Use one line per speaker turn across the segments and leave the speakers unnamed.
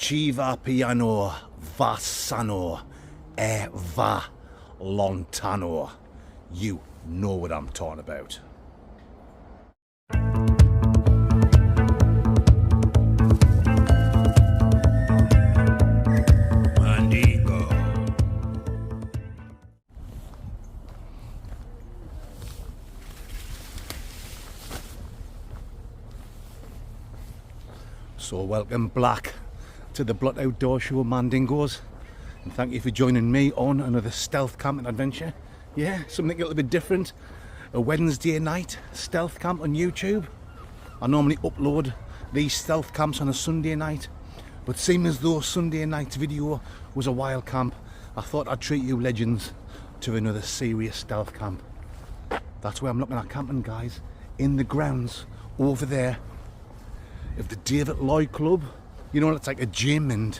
Ci va piano, va sano, e va lontano. You know what I'm talking about. So welcome back to the Blot Outdoor Show, Mandingos, and thank you for joining me on another stealth camping adventure. Yeah, something a little bit different. A Wednesday night stealth camp on YouTube. I normally upload these stealth camps on a Sunday night, but seeing as though Sunday night's video was a wild camp, I thought I'd treat you legends to another serious stealth camp. That's where I'm looking at camping, guys, in the grounds over there of the Lloyd Club. You know, it's like a gym and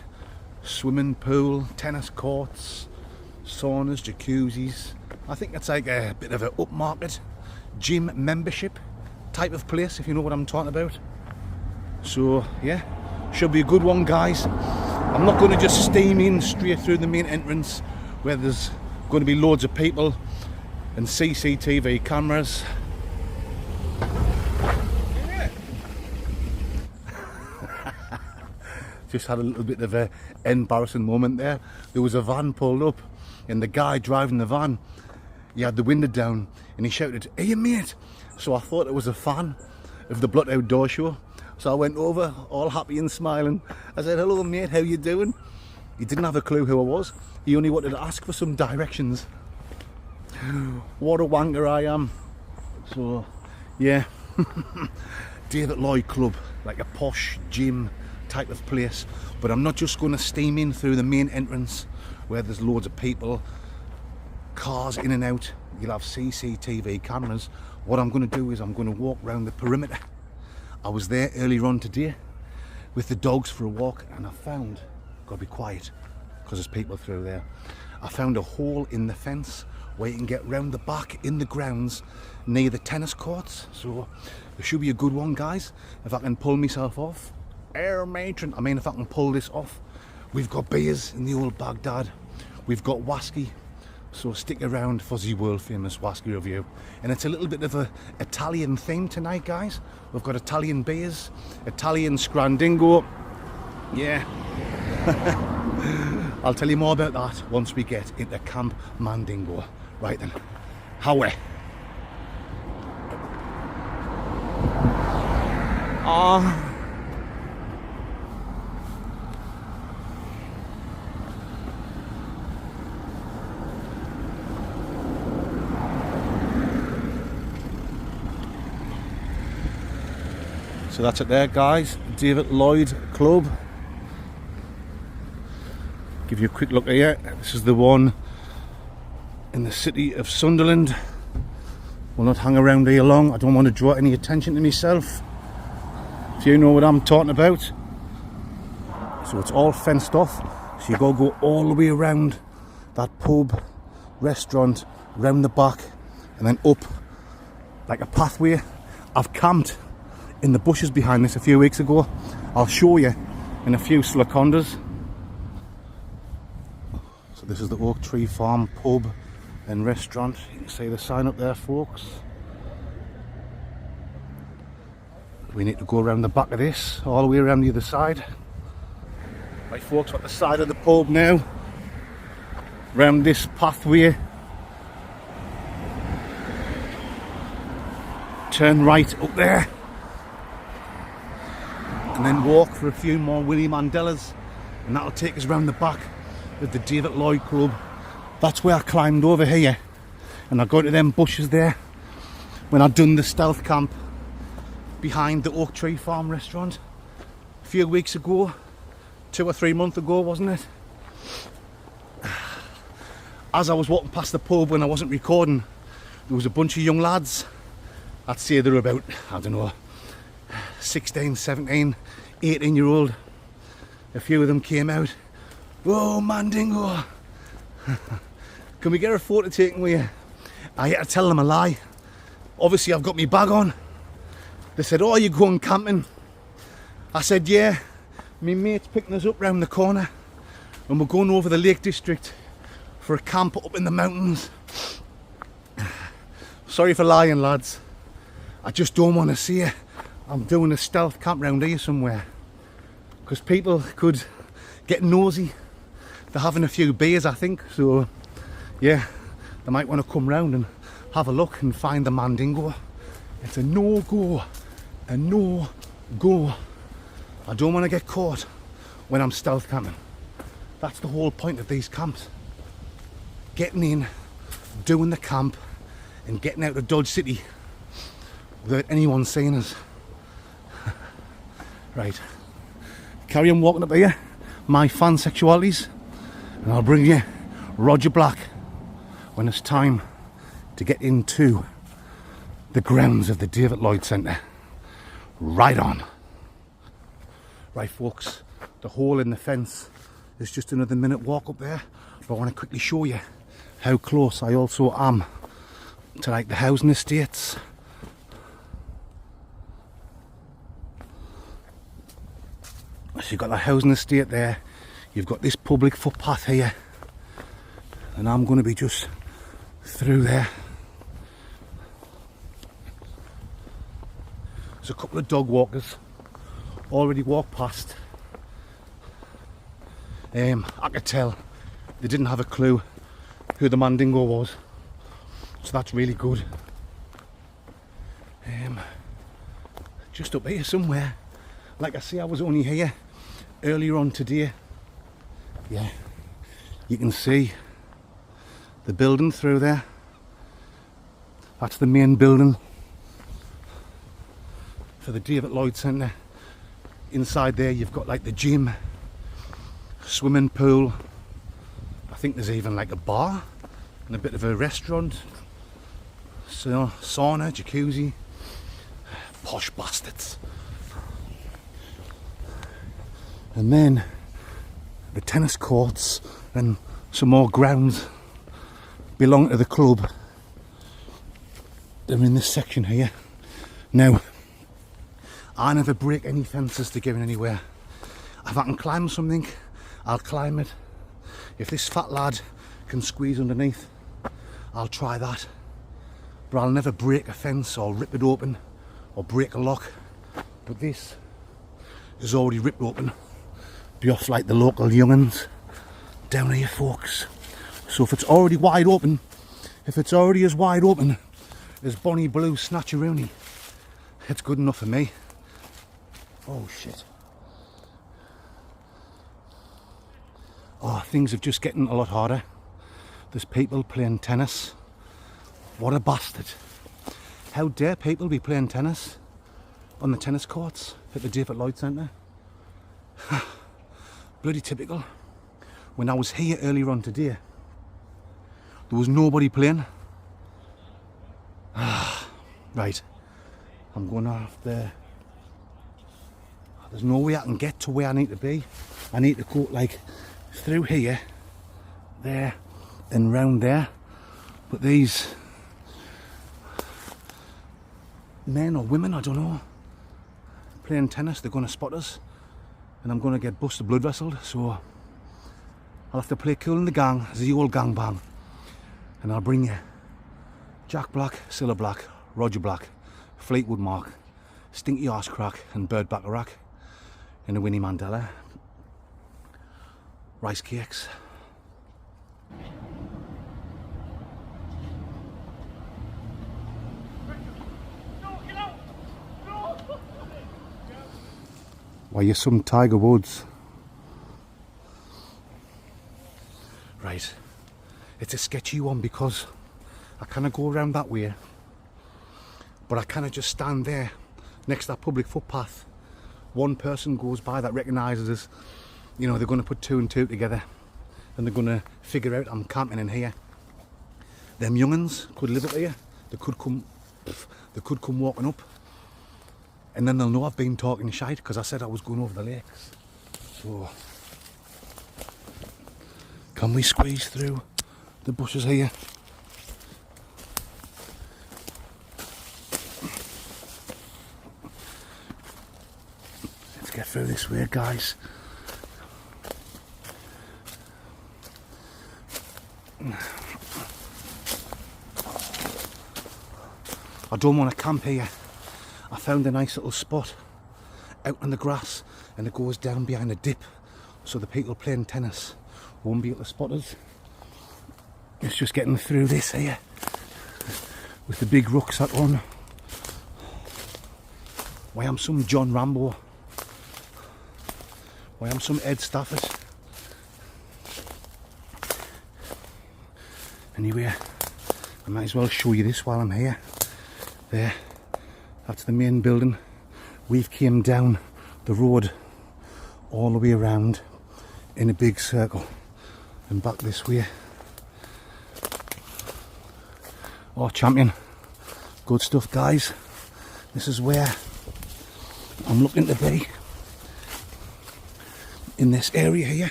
swimming pool, tennis courts, saunas, jacuzzis. I think it's like a bit of an upmarket gym membership type of place, if you know what I'm talking about. So yeah, should be a good one, guys. I'm not going to just steam in straight through the main entrance where there's going to be loads of people and CCTV cameras. Just had a little bit of an embarrassing moment there. There was a van pulled up and the guy driving the van, he had the window down and he shouted, "Hey mate!" So I thought it was a fan of the Blot Outdoor Show. So I went over, all happy and smiling. I said, "Hello mate, how you doing?" He didn't have a clue who I was. He only wanted to ask for some directions. What a wanker I am. So yeah, Lloyd Club, like a posh gym type of place, but I'm not just going to steam in through the main entrance where there's loads of people, cars in and out. You'll have CCTV cameras. What I'm going to do is I'm going to walk around the perimeter. I was there earlier on today with the dogs for a walk, and I found, gotta be quiet because there's people through there, I found a hole in the fence where you can get round the back in the grounds near the tennis courts. So it should be a good one, guys, if I can pull myself off. Air matron, I mean, if I can pull this off. We've got beers in the old Baghdad, we've got Wasky, so stick around for the world famous Wasky review. And it's a little bit of a Italian theme tonight, guys. We've got Italian beers, Italian scrandingo. Yeah. I'll tell you more about that once we get into Camp Mandingo. Right then, howie. So that's it there, guys, Lloyd Club. Give you a quick look here. This is the one in the city of Sunderland. We'll not hang around here long. I don't want to draw any attention to myself. If you know what I'm talking about. So it's all fenced off. So you gotta go all the way around that pub, restaurant, round the back, and then up like a pathway. I've camped in the bushes behind this a few weeks ago. I'll show you in a few seconds. So this is the Oak Tree Farm pub and restaurant. You can see the sign up there, folks. We need to go around the back of this, all the way around the other side. Right folks, we're at the side of the pub now, round this pathway. Turn right up there and then walk for a few more Willy Mandelas, and that'll take us round the back of the Lloyd Club. That's where I climbed over here and I got to them bushes there when I'd done the stealth camp behind the Oak Tree Farm restaurant a few weeks ago, 2 or 3 months ago, wasn't it? As I was walking past the pub when I wasn't recording, there was a bunch of young lads. I'd say they're about, I don't know, 16, 17, 18-year-old. A few of them came out. "Whoa, Mandingo, can we get a photo taken with you?" I had to tell them a lie. Obviously I've got my bag on. They said, "Oh, you going camping?" I said, "Yeah, My mate's picking us up round the corner and we're going over the Lake District for a camp up in the mountains. Sorry for lying, lads. I just don't want to see it. I'm doing a stealth camp round here somewhere. Because people could get nosy. They're having a few beers, I think. So, yeah, they might want to come round and have a look and find the Mandingo. It's a no-go. A no-go. I don't want to get caught when I'm stealth camping. That's the whole point of these camps. Getting in, doing the camp, and getting out of Dodge City without anyone seeing us. Right. Carry on walking up here. My fan sexualities. And I'll bring you Roger Black when it's time to get into the grounds of the David Lloyd Centre. Right on. Right folks, the hole in the fence is just another minute walk up there, but I want to quickly show you how close I also am to like the housing estates. So you've got the housing estate there, you've got this public footpath here, and I'm going to be just through there. There's a couple of dog walkers already walked past. I could tell they didn't have a clue who the Mandingo was, so that's really good. Just up here somewhere. Like I say, I was only here earlier on today. Yeah, you can see the building through there. That's the main building for the David Lloyd Centre. Inside there you've got like the gym, swimming pool. I think there's even like a bar and a bit of a restaurant. So, sauna, jacuzzi. Posh bastards. And then the tennis courts and some more grounds belong to the club. They're in this section here. Now, I never break any fences to get in anywhere. If I can climb something, I'll climb it. If this fat lad can squeeze underneath, I'll try that. But I'll never break a fence or rip it open or break a lock. But this is already ripped open. Be off like the local young'uns down here, folks. So if it's already wide open, if it's already as wide open as Bonnie Blue Snatcheroony, it's good enough for me. Oh shit. Oh, things are just getting a lot harder. There's people playing tennis. What a bastard. How dare people be playing tennis on the tennis courts at the David Lloyd Centre? Bloody typical. When I was here earlier on today, there was nobody playing. Right, I'm going to have to... There's no way I can get to where I need to be. I need to go like through here, there, and round there. But these men or women, I don't know, playing tennis, they're going to spot us. And I'm going to get busted blood vesseled. So I'll have to play cool in the gang, as the old gang bang. And I'll bring you Jack Black, Cilla Black, Roger Black, Fleetwood Mac, Stinky Arse Crack, and Bird Bacharach. In a Winnie Mandela. Rice cakes. Why, you're some Tiger Woods. Right. It's a sketchy one because I kind of go around that way, but I kind of just stand there next to that public footpath. One person goes by that recognises us, you know, they're going to put two and two together and they're going to figure out I'm camping in here. Them young'uns could live up here, they could come walking up, and then they'll know I've been talking shite because I said I was going over the lakes. So, can we squeeze through the bushes here? Get through this way, guys. I don't want to camp here. I found a nice little spot out on the grass, and it goes down behind a dip, so the people playing tennis won't be able to spot us. It's just getting through this here with the big rucksack on. Why I'm some John Rambo. Why I'm some Ed Stafford. Anyway, I might as well show you this while I'm here. There, that's the main building. We've came down the road all the way around in a big circle and back this way. Oh, champion. Good stuff, guys. This is where I'm looking to be. In this area here.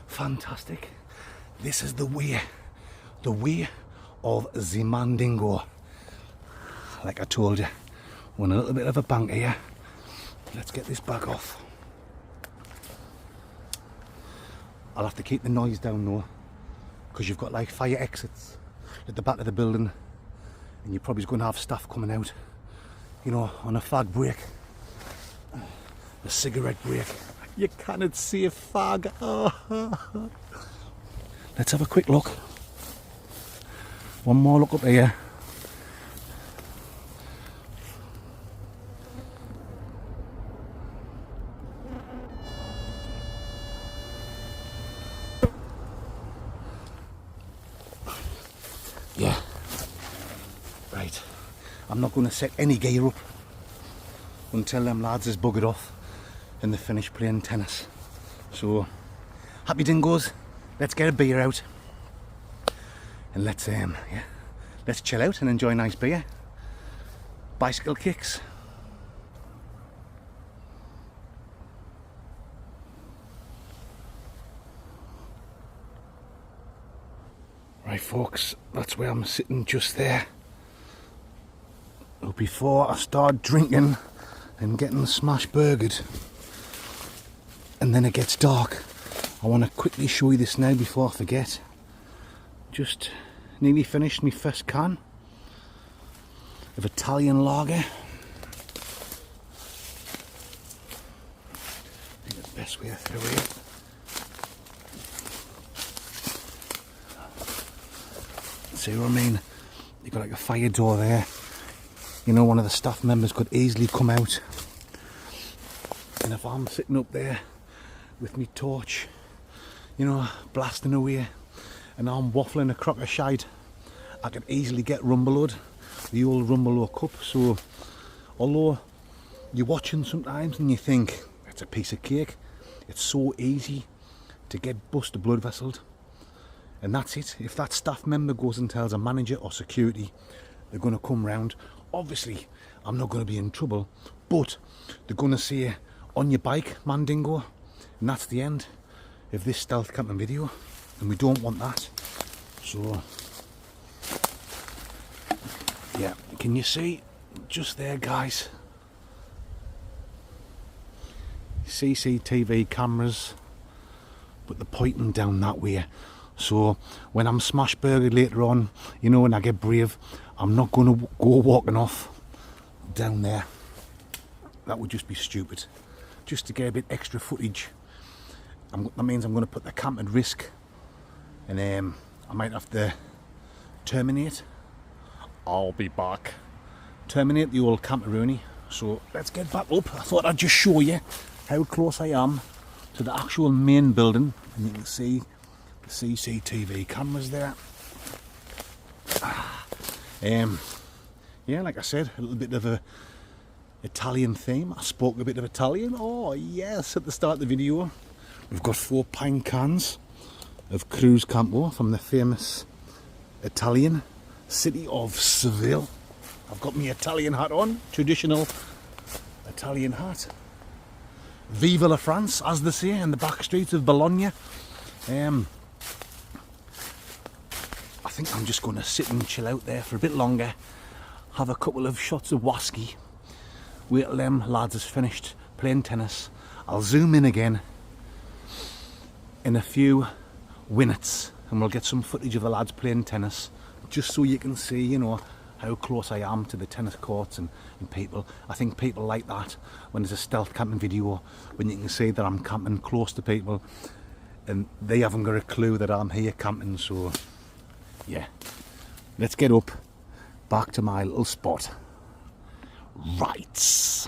Fantastic. This is the way of the Mandingo. Like I told you, we're in a little bit of a bank here. Let's get this back off. I'll have to keep the noise down though, because you've got like fire exits at the back of the building, and you're probably going to have staff coming out, you know, on a fag break, a cigarette break. You cannot see a fag. Oh. Let's have a quick look. One more look up here. Yeah. Right. I'm not going to set any gear up until them lads is buggered off and they finish playing tennis. So, happy dingoes. Let's get a beer out and let's chill out and enjoy a nice beer. Bicycle kicks. Right folks, that's where I'm sitting, just there. But before I start drinking and getting smash burgered and then it gets dark, I want to quickly show you this now before I forget. Just nearly finished my first can of Italian lager. I think it's the best way through it. See what I mean? You've got like a fire door there. You know, one of the staff members could easily come out. And if I'm sitting up there with me torch, you know, blasting away, and I'm waffling a crock of shite, I could easily get rumbeloed, the old rumbelow cup. So, although you're watching sometimes and you think, it's a piece of cake, it's so easy to get busted blood vesseled. And that's it. If that staff member goes and tells a manager or security they're going to come round, obviously I'm not going to be in trouble, but they're going to say, on your bike, Mandingo, and that's the end of this stealth camping video, and we don't want that. So yeah, can you see just there, guys? CCTV cameras, but they're pointing down that way. So when I'm smash burgered later on, you know, when I get brave, I'm not going to go walking off down there. That would just be stupid. Just to get a bit extra footage. That means I'm going to put the camp at risk, and I might have to terminate. I'll be back. Terminate the old camperoonie. So let's get back up. I thought I'd just show you how close I am to the actual main building, and you can see the CCTV cameras there. Yeah, like I said, a little bit of a Italian theme. I spoke a bit of Italian. Oh yes, at the start of the video. We've got 4 pint cans of Cruz Campo from the famous Italian city of Seville. I've got my Italian hat on, traditional Italian hat. Viva la France, as they say in the back streets of Bologna. I think I'm just going to sit and chill out there for a bit longer, have a couple of shots of whiskey, wait till them lads has finished playing tennis. I'll zoom in again in a few minutes and we'll get some footage of the lads playing tennis, just so you can see, you know, how close I am to the tennis courts and people. I think people like that when there's a stealth camping video, when you can see that I'm camping close to people and they haven't got a clue that I'm here camping. So yeah, let's get up back to my little spot. Right.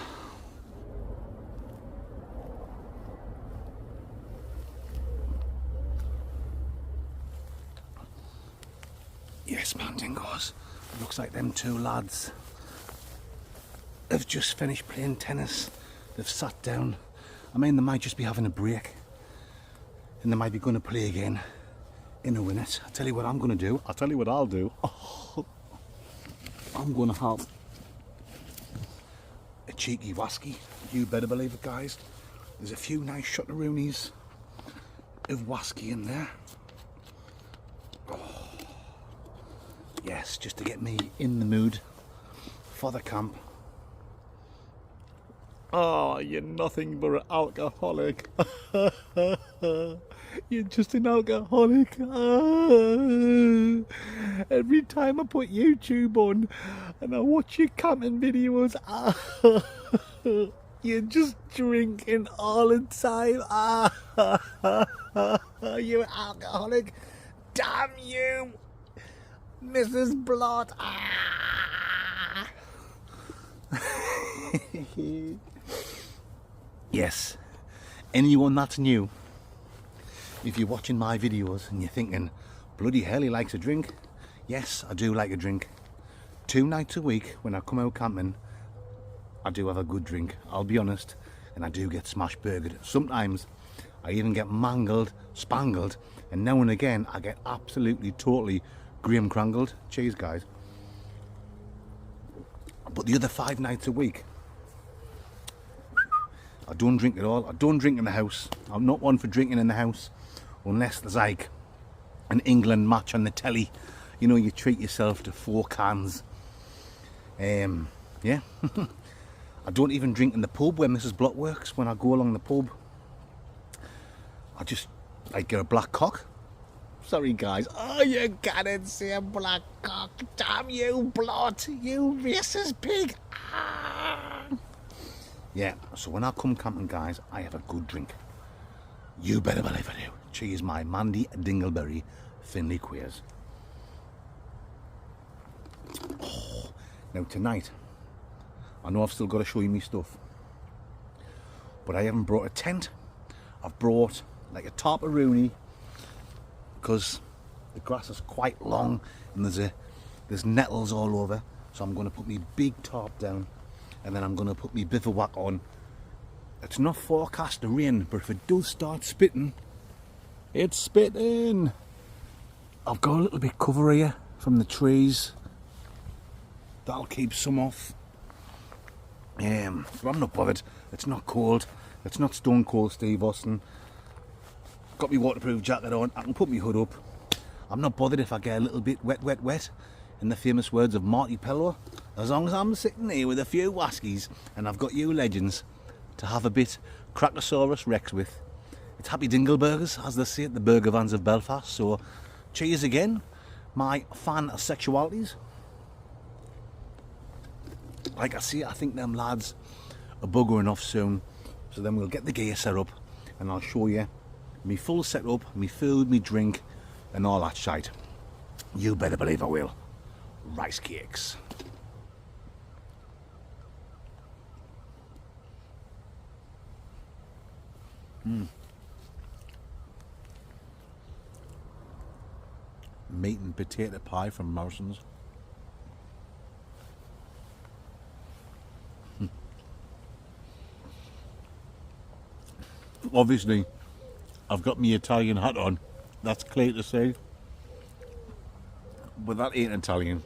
Yes, man, dingoes. Looks like them two lads have just finished playing tennis. They've sat down. I mean, they might just be having a break and they might be going to play again in a minute. I'll tell you what I'm going to do. I'll tell you what I'll do. Oh, I'm going to have a cheeky whisky. You better believe it, guys. There's a few nice shotteroonies of whisky in there. Yes, just to get me in the mood for the camp. Oh, you're nothing but an alcoholic. You're just an alcoholic. Every time I put YouTube on and I watch your camping videos, you're just drinking all the time. You're an alcoholic. Damn you, Mrs. Blot. Yes, anyone that's new, if you're watching my videos and you're thinking, bloody hell, he likes a drink. Yes, I do like a drink. 2 nights a week when I come out camping, I do have a good drink, I'll be honest, and I do get smash burgered. Sometimes I even get mangled, spangled, and now and again I get absolutely, totally Graham crangled. Cheers, guys. But the other 5 nights a week, I don't drink at all. I don't drink in the house. I'm not one for drinking in the house unless there's like an England match on the telly. You know, you treat yourself to 4 cans. Yeah. I don't even drink in the pub where Mrs. Blot works. When I go along the pub, I just like get a black cock. Sorry, guys. Oh, you can't say a black cock. Damn you, Blot. You racist pig. Ah. Yeah, so when I come camping, guys, I have a good drink. You better believe I do. Cheers, my Mandy Dingleberry Finley Queers. Oh, now tonight, I know I've still got to show you me stuff, but I haven't brought a tent. I've brought like a tarparoony, because the grass is quite long and there's nettles all over. So I'm going to put my big tarp down, and then I'm going to put my bivouac on. It's not forecast to rain, but if it does start spitting, it's spitting. I've got a little bit cover here from the trees. That'll keep some off. But I'm not bothered. It's not cold. It's not stone cold Steve Austin. Got my waterproof jacket on. I can put my hood up. I'm not bothered if I get a little bit wet. In the famous words of Marty Pellow, as long as I'm sitting here with a few whiskies and I've got you legends to have a bit Crackosaurus Rex with. It's happy dingleburgers, as they say at the burger vans of Belfast. So cheers again, my fan sexualities. Like I say, I think them lads are buggering off soon, so then we'll get the gear set up and I'll show you me full setup, me food, me drink and all that shite. You better believe I will. Rice cakes. Meat and potato pie from Morrison's. Obviously, I've got my Italian hat on. That's clear to see. But that ain't Italian.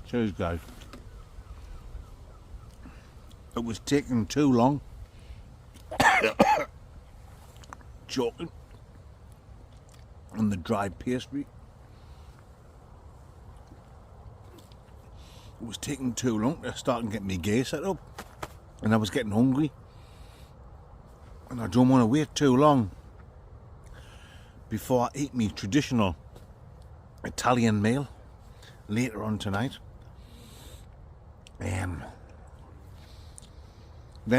Cheers, guys. It was taking too long. Joking. and the dried pastry. It was taking too long to start and get my gear set up, and I was getting hungry, and I don't want to wait too long before I eat my traditional Italian meal later on tonight. Them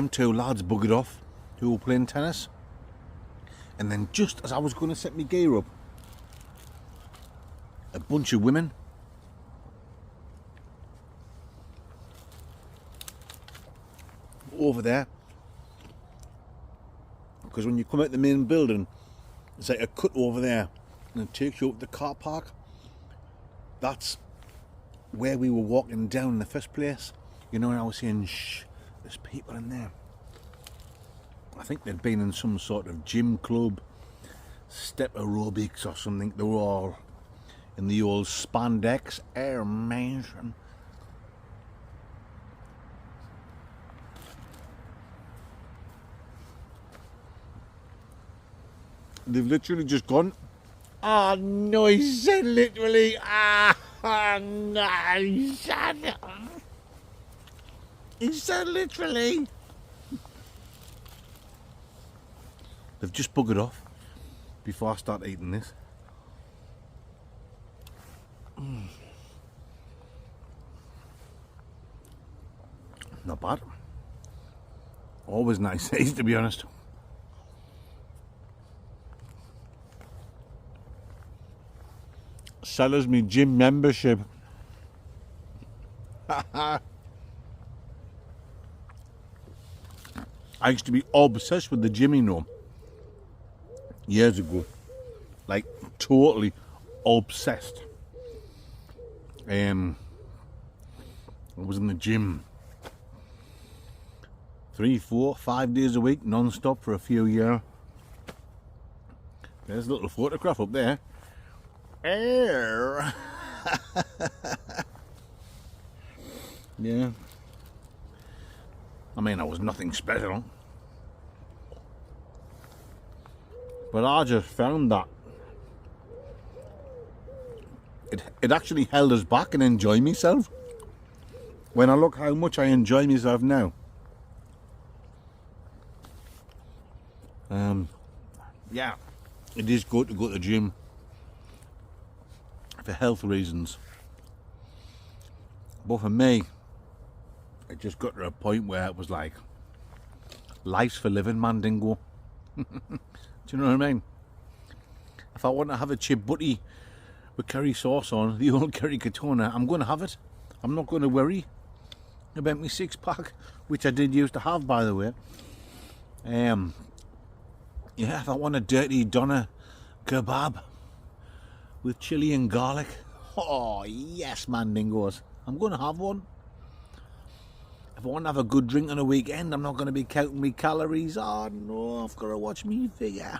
two lads buggered off who were playing tennis, and then just as I was going to set my gear up, a bunch of women over there, because when you come out the main building, there's like a cut over there and it takes you up the car park. That's where we were walking down in the first place. You know, and I was saying, shh, there's people in there. I think they'd been in some sort of gym club, step aerobics or something. They were all in the old spandex air mansion. They've literally just gone, ah, no, he said literally, no, he said literally. They've just buggered off before I start eating this. Not bad. Always nice taste, to be honest. Sellers me gym membership. I used to be obsessed with the gym, you know, years ago. Like, totally obsessed. I was in the gym 3, 4, 5 days a week, non-stop for a few years. There's a little photograph up there. Air. Yeah. I mean, I was nothing special, but I just found that it actually held us back and enjoy myself. When I look how much I enjoy myself now. Yeah, it is good to go to the gym for health reasons, but for me, it just got to a point where it was like, life's for living, Mandingo. Do you know what I mean? If I want to have a chip butty with curry sauce on, the old curry katona, I'm going to have it. I'm not going to worry about my 6-pack, which I did used to have, by the way. Yeah, if I want a dirty doner kebab with chili and garlic, oh yes, Mandingos, I'm going to have one. If I want to have a good drink on a weekend, I'm not going to be counting my calories. Oh no, I've got to watch me figure.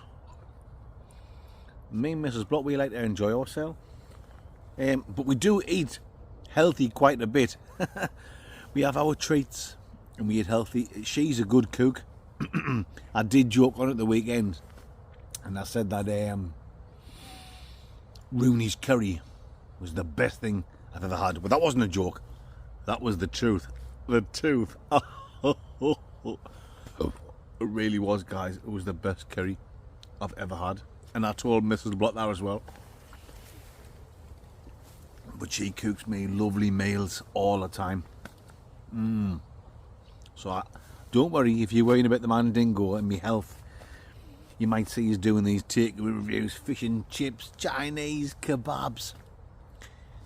Me and Mrs. Block, we like to enjoy ourselves. But we do eat healthy quite a bit. We have our treats and we eat healthy. She's a good cook. I did joke on it the weekend, and I said that Rooney's curry was the best thing I've ever had. But that wasn't a joke. That was the truth. The truth. It really was, guys. It was the best curry I've ever had. And I told Mrs. Block that as well. But she cooks me lovely meals all the time. So don't worry if you're worrying about the Mandingo and me health. You might see us doing these takeaway reviews, fish and chips, Chinese, kebabs.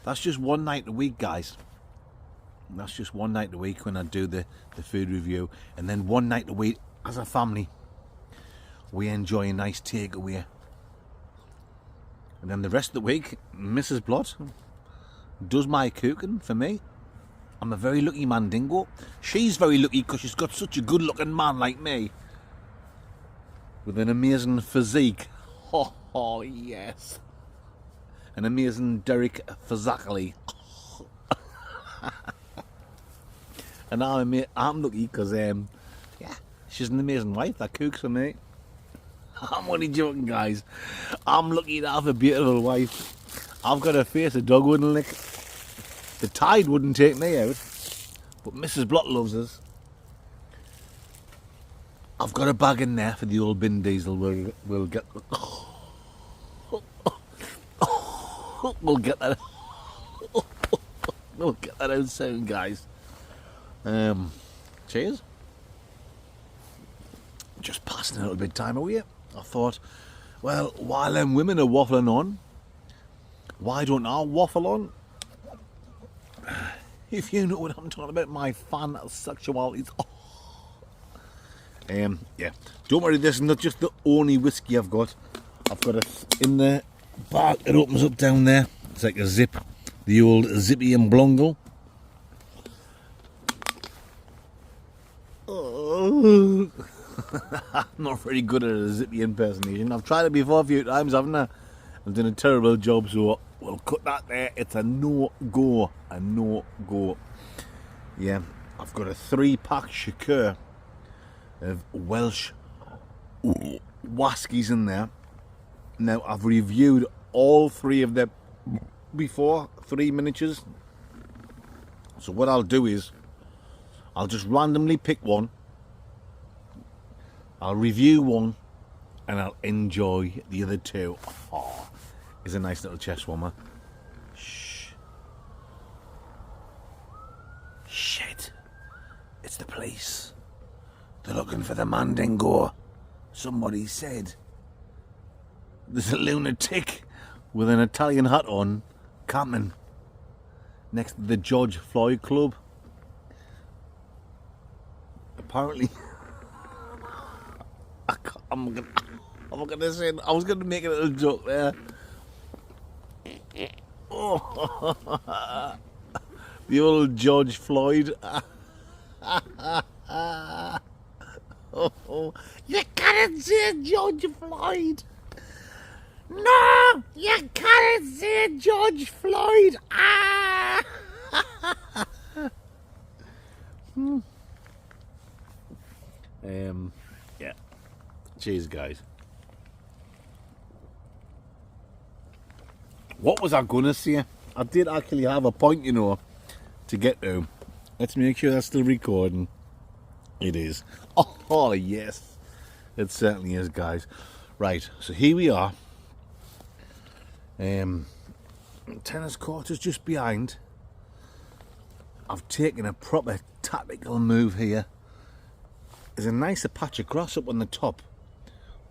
That's just one night a week, guys. That's just one night a week when I do the food review. And then one night a week as a family, we enjoy a nice takeaway. And then the rest of the week, Mrs. Blott does my cooking for me. I'm a very lucky Mandingo. She's very lucky because she's got such a good looking man like me, with an amazing physique. Oh yes. An amazing Derek physically. And I'm lucky because, yeah, she's an amazing wife that cooks for me. I'm only joking, guys. I'm lucky to have a beautiful wife. I've got a face a dog wouldn't lick. The tide wouldn't take me out, but Mrs. Block loves us. I've got a bag in there for the old bin diesel. We'll get we'll get that. We'll get that out soon, guys. Cheers. Just passing a little bit of time away. I thought, well, while them women are waffling on, why don't I waffle on? If you know what I'm talking about, my fan sexualities. Yeah. Don't worry, this is not just the only whiskey I've got. I've got it in the bag. It opens up down there. It's like a zip. The old Zippy and Blongo. Oh. I'm not very good at a Zippy impersonation. I've tried it before a few times, haven't I? I've done a terrible job, so we'll cut that there. It's a no-go. A no-go. Yeah, I've got a 3-pack Shakur of Welsh whiskies in there. Now, I've reviewed all 3 of them before, 3 miniatures. So what I'll do is, I'll just randomly pick one. I'll review one, and I'll enjoy the other 2. Oh, it's a nice little chest warmer. Shh. Shit. It's the police. They're looking for the Mandingo. Somebody said. There's a lunatic with an Italian hat on, camping next to the George Floyd Club. Apparently, I'm gonna say, I was gonna make a little joke there. Oh, the old George Floyd. Oh, you can't say George Floyd. No, you can't say George Floyd. Ah. Yeah. Cheers, guys. What was I gonna say? I did actually have a point, you know, to get to. Let's make sure that's still recording. It is. Oh yes, it certainly is, guys. Right, so here we are. Tennis court is just behind. I've taken a proper tactical move here. There's a nicer patch of grass up on the top,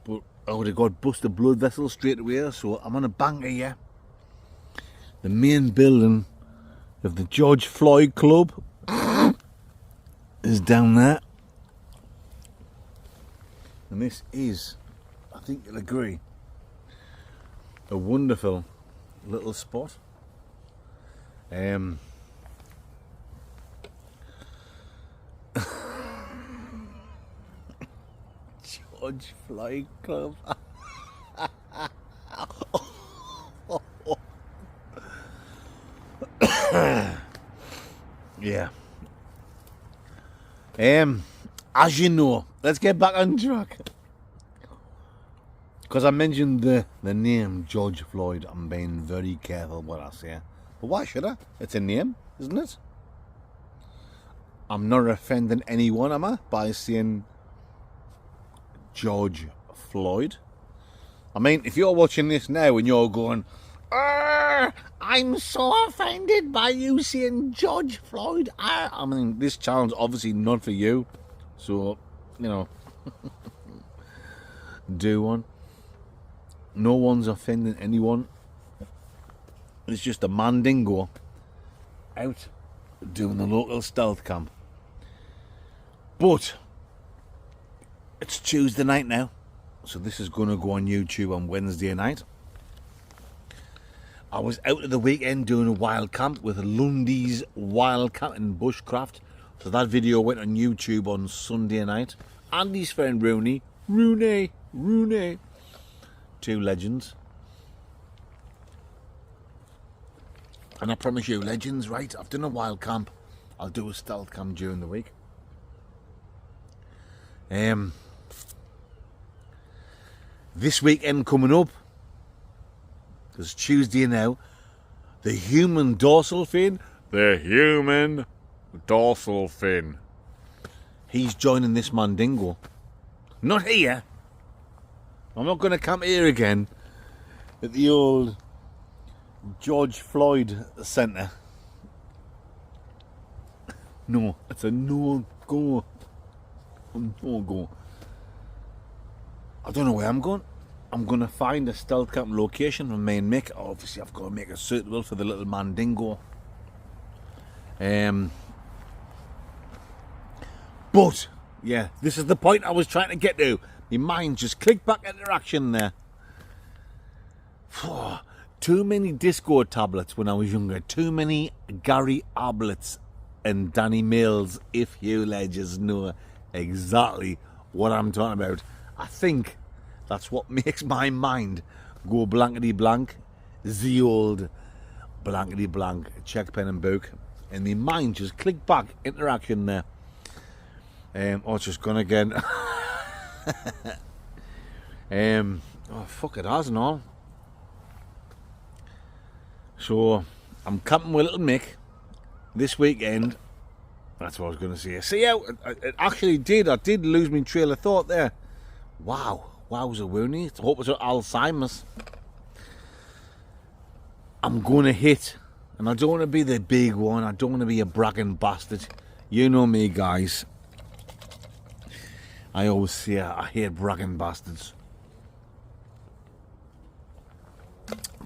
but I would have got busted blood vessels straight away, so I'm on a banker here. The main building of the George Floyd Club is down there. And this is, I think you'll agree, a wonderful little spot. George Floyd Club. Yeah. As you know, let's get back on track. Because I mentioned the name George Floyd, I'm being very careful what I say. But why should I? It's a name, isn't it? I'm not offending anyone, am I? By saying George Floyd. I mean, if you're watching this now and you're going, I'm so offended by you saying George Floyd. I mean, this challenge obviously not for you. So, you know, do one. No one's offending anyone. It's just a Mandingo out doing the local stealth camp. But it's Tuesday night now, so this is going to go on YouTube on Wednesday night. I was out at the weekend doing a wild camp with Lundy's Wild Camping Bushcraft. So that video went on YouTube on Sunday night. Andy's friend Rooney. 2 legends. And I promise you, legends, right? I've done a wild camp. I'll do a stealth camp during the week. this weekend coming up, because Tuesday now, the human dorsal fin. The human dorsal fin. He's joining this Mandingo. Not here. I'm not going to come here again at the old George Floyd Centre. No, it's a no-go. No-go. I don't know where I'm going. I'm going to find a stealth camp location for me and Mick. Obviously, I've got to make it suitable for the little Mandingo. But, yeah, this is the point I was trying to get to. My mind just clicked back into action there. Too many disco tablets when I was younger. Too many Gary Ablets and Danny Mills, if you legends know exactly what I'm talking about. I think that's what makes my mind go blankety blank. The old blankety blank. Check pen and book. And my mind just clicked back into action there. It's just gone again. Oh, fuck, it has and all. So, I'm camping with little Mick this weekend. That's what I was going to say. See how it actually did. I did lose my trail of thought there. Wow. Wowza woony. I hope it's Alzheimer's. I'm going to hit. And I don't want to be the big one. I don't want to be a bragging bastard. You know me, guys. I always say I hate bragging bastards.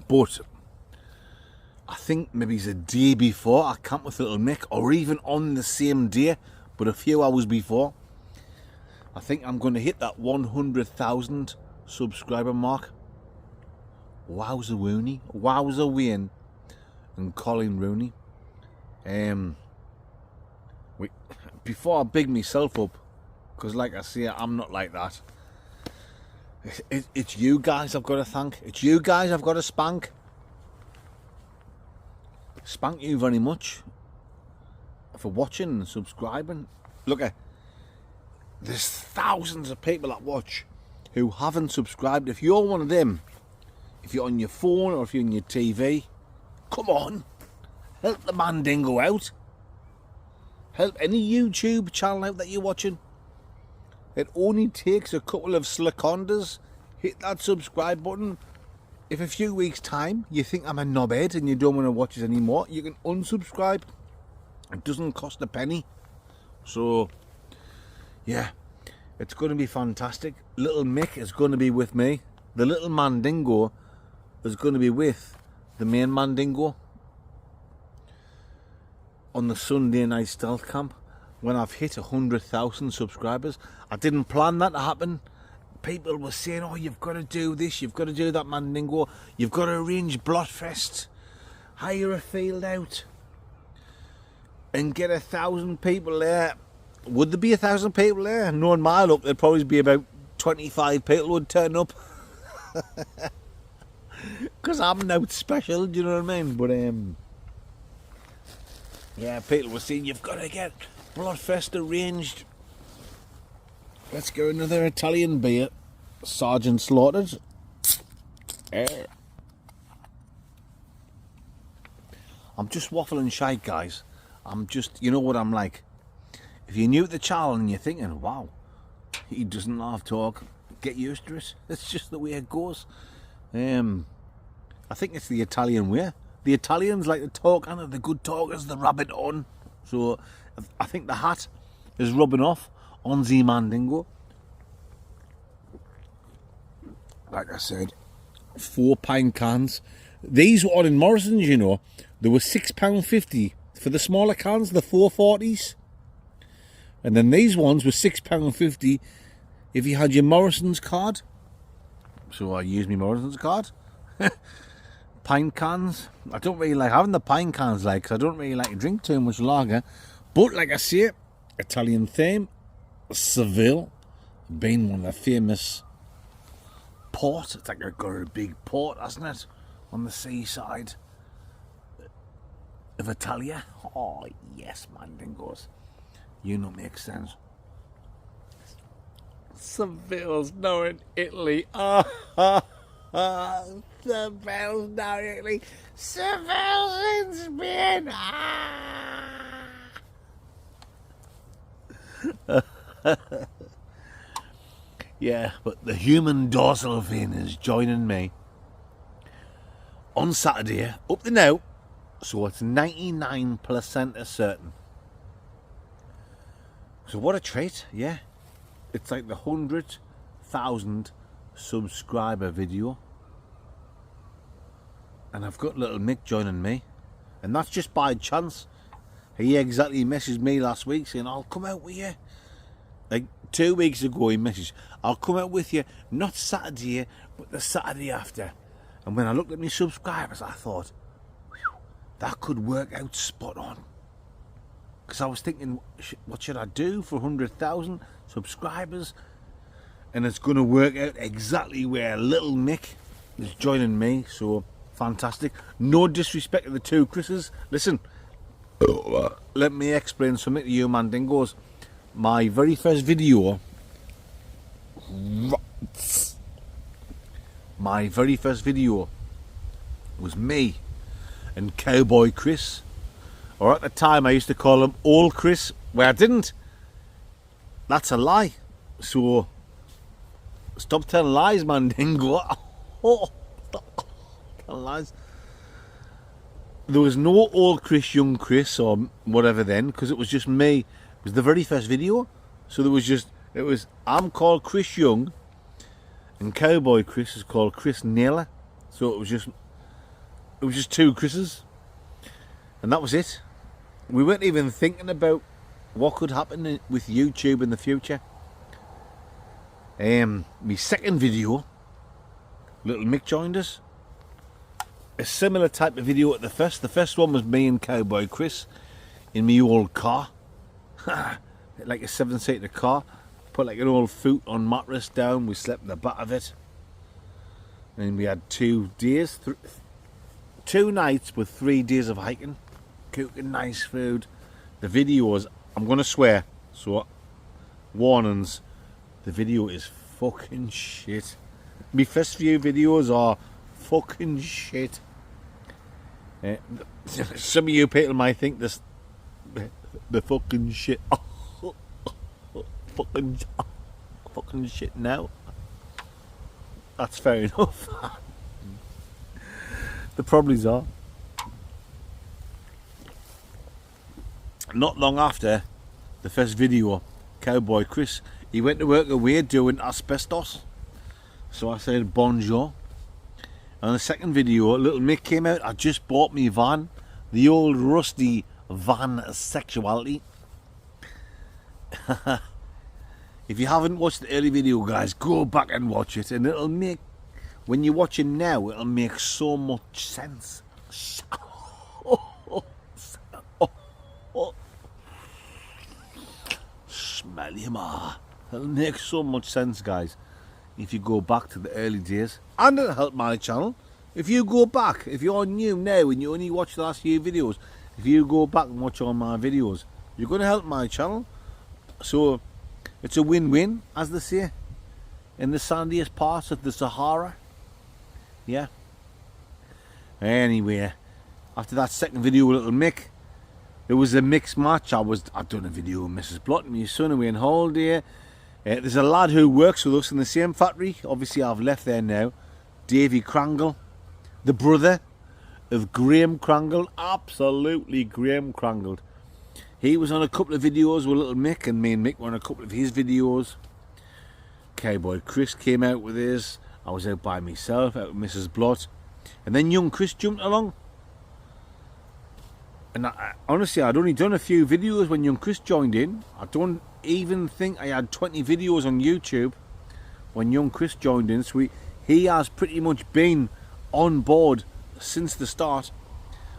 But I think maybe it's a day before I camped with little Mick, or even on the same day, but a few hours before. I think I'm going to hit that 100,000 subscriber mark. Wowza Woony. Wowza Wayne and Colin Rooney. Before I big myself up, because like I say, I'm not like that. It's you guys I've got to thank. It's you guys I've got to spank. Spank you very much for watching and subscribing. Look, there's thousands of people that watch who haven't subscribed. If you're one of them, if you're on your phone or if you're on your TV, come on, help the Mandingo out. Help any YouTube channel out that you're watching. It only takes a couple of slickondas. Hit that subscribe button. If a few weeks' time you think I'm a knobhead and you don't want to watch it anymore, you can unsubscribe. It doesn't cost a penny. So, yeah, it's going to be fantastic. Little Mick is going to be with me. The little Mandingo is going to be with the main Mandingo on the Sunday night stealth camp when I've hit 100,000 subscribers. I didn't plan that to happen. People were saying, oh, you've got to do this, you've got to do that, Mandingo, you've got to arrange Blotfest, hire a field out and get 1,000 people there. Would there be 1,000 people there? Knowing my luck, there'd probably be about 25 people would turn up. Because I'm not special, do you know what I mean? But, yeah, people were saying, you've got to get Blotfest arranged. Let's go another Italian beer. Sergeant Slaughtered. I'm just waffling shite, guys. I'm just, you know what I'm like. If you're new to the channel and you're thinking, wow, he doesn't laugh talk, get used to it. It's just the way it goes. I think it's the Italian way. The Italians like to talk, and the good talkers, the rabbit on. So I think the hat is rubbing off on the Mandingo. Like I said, 4 pint cans. These were in Morrison's, you know. They were £6.50 for the smaller cans, the 440s. And then these ones were £6.50 if you had your Morrison's card. So I used my Morrison's card. Pint cans. I don't really like having the pint cans, like, 'cause I don't really like to drink too much lager. But like I say, Italian theme, Seville, being one of the famous port. It's like they've got a big port, hasn't it, on the seaside of Italia. Oh yes, Mandingos. You know, makes sense. Seville's now in Italy. Seville's now in Italy. Seville's in Spain. Yeah, but the human dorsal fin is joining me on Saturday, up to now, so it's 99% certain. So what a treat, yeah. It's like the 100,000 subscriber video. And I've got little Mick joining me. And that's just by chance. He exactly messaged me last week saying, I'll come out with you. Like 2 weeks ago he messaged, I'll come out with you, not Saturday, but the Saturday after. And when I looked at my subscribers, I thought, that could work out spot on. Because I was thinking, what should I do for 100,000 subscribers? And it's going to work out exactly where little Mick is joining me. So, fantastic. No disrespect to the two Chris's. Listen, let me explain something to you Mandingos. My very first video... My very first video was me and Cowboy Chris, or at the time I used to call him Old Chris, where I didn't. That's a lie. So stop telling lies, Mandingo. Stop telling lies. There was no Old Chris, Young Chris, or whatever then, because it was just me. It was the very first video. So it was I'm called Chris Young, and Cowboy Chris is called Chris Naylor. So it was just two Chris's, and that was it. We weren't even thinking about what could happen with YouTube in the future. My second video, little Mick joined us. A similar type of video at the first. The first one was me and Cowboy Chris in my old car, like a 7-seater car. Put like an old foot on mattress down. We slept in the back of it, and we had 2 days, 2 nights with 3 days of hiking, cooking nice food. The video is, I'm gonna swear, so warnings, the video is fucking shit. My first few videos are fucking shit. Some of you people might think this the fucking shit. Fucking shit now. That's fair enough. The problems are, not long after the first video, Cowboy Chris, he went to work away doing asbestos. So I said bonjour. And the second video, little Mick came out. I just bought me van, the old rusty van sexuality. If you haven't watched the early video, guys, go back and watch it, and it'll make, when you watch it now, it'll make so much sense. Smelly ma. It'll make so much sense, guys, if you go back to the early days. And it'll help my channel. If you go back, if you're new now and you only watch the last few videos, if you go back and watch all my videos, you're going to help my channel. So it's a win-win, as they say, in the sandiest parts of the Sahara. Yeah. Anyway, after that second video with little Mick, it was a mixed match. I'd done a video with Mrs. Blott and my son away on holiday. There's a lad who works with us in the same factory. Obviously, I've left there now. Davy Crangle, the brother of Graham Crangle. Absolutely Graham Crangled. He was on a couple of videos with little Mick, and me and Mick were on a couple of his videos. Cowboy Chris came out with his. I was out by myself, out with Mrs. Blott. And then young Chris jumped along. And honestly, I'd only done a few videos when young Chris joined in. I don't even think I had 20 videos on YouTube when young Chris joined in. So he has pretty much been on board since the start.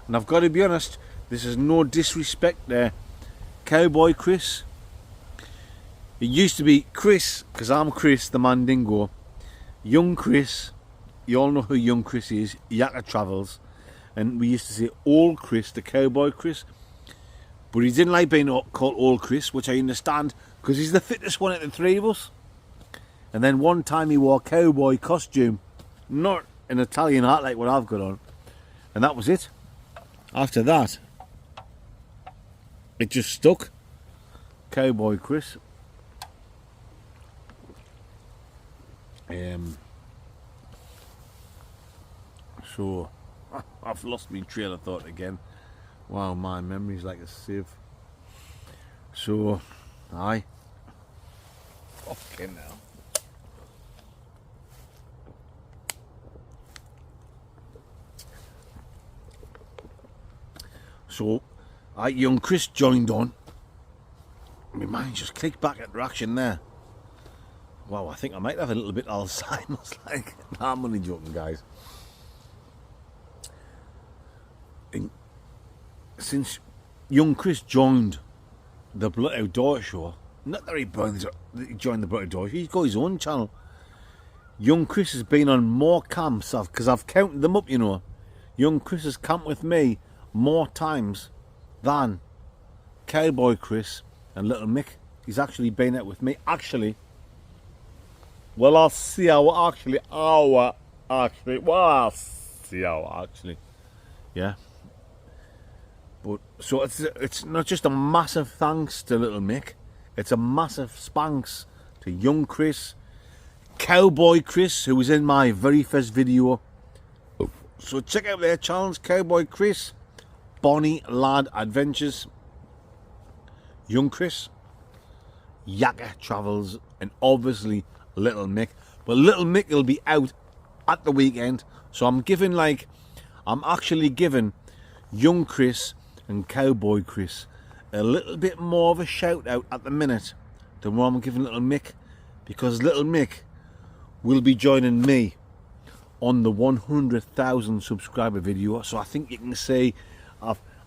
And I've got to be honest, this is no disrespect there. Cowboy Chris. It used to be Chris, because I'm Chris the Mandingo. Young Chris, you all know who young Chris is, Yakka Travels. And we used to say Old Chris, the Cowboy Chris. But he didn't like being called Old Chris, which I understand, because he's the fittest one of the three of us.
And then one time he wore a cowboy costume, not an Italian hat like what I've got on. And that was it. After that, it just stuck. Cowboy Chris. So, I've lost my trail of thought again. Wow, my memory's like a sieve. So, aye. Fucking hell. So, young Chris joined on. My mind just clicked back at reaction there. Wow, I think I might have a little bit of Alzheimer's. Like, nah, I'm only joking, guys. Since young Chris joined the Blood Outdoor Show, not that he joined the Blood Outdoor Show, he's got his own channel. Young Chris has been on more camps, because I've counted them up, you know. Young Chris has camped with me more times than Cowboy Chris and Little Mick. He's actually been out with me. Actually, well, I'll see how actually. Yeah. But so it's not just a massive thanks to Little Mick, it's a massive spanks to young Chris, Cowboy Chris, who was in my very first video. So check out their channels, Cowboy Chris, Bonnie Lad Adventures, young Chris, Yakka Travels, and obviously Little Mick. But Little Mick will be out at the weekend, so I'm actually giving young Chris and Cowboy Chris a little bit more of a shout out at the minute than what I'm giving Little Mick, because Little Mick will be joining me on the 100,000 subscriber video. So I think you can say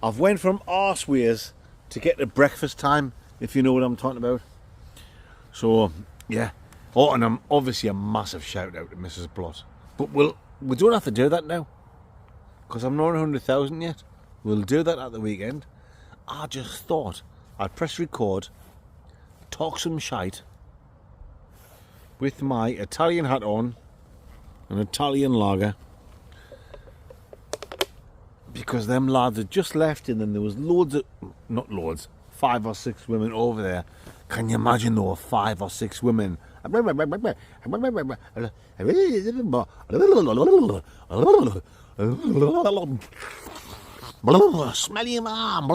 I've went from arseways to get to breakfast time, if you know what I'm talking about. So yeah. Oh, and I'm obviously a massive shout out to Mrs. Blott. But we don't have to do that now, because I'm not 100,000 yet. We'll do that at the weekend. I just thought I'd press record, talk some shite with my Italian hat on, an Italian lager, because them lads had just left, and then there was not loads, 5 or 6 women over there. Can you imagine there were 5 or 6 women? Smelly man.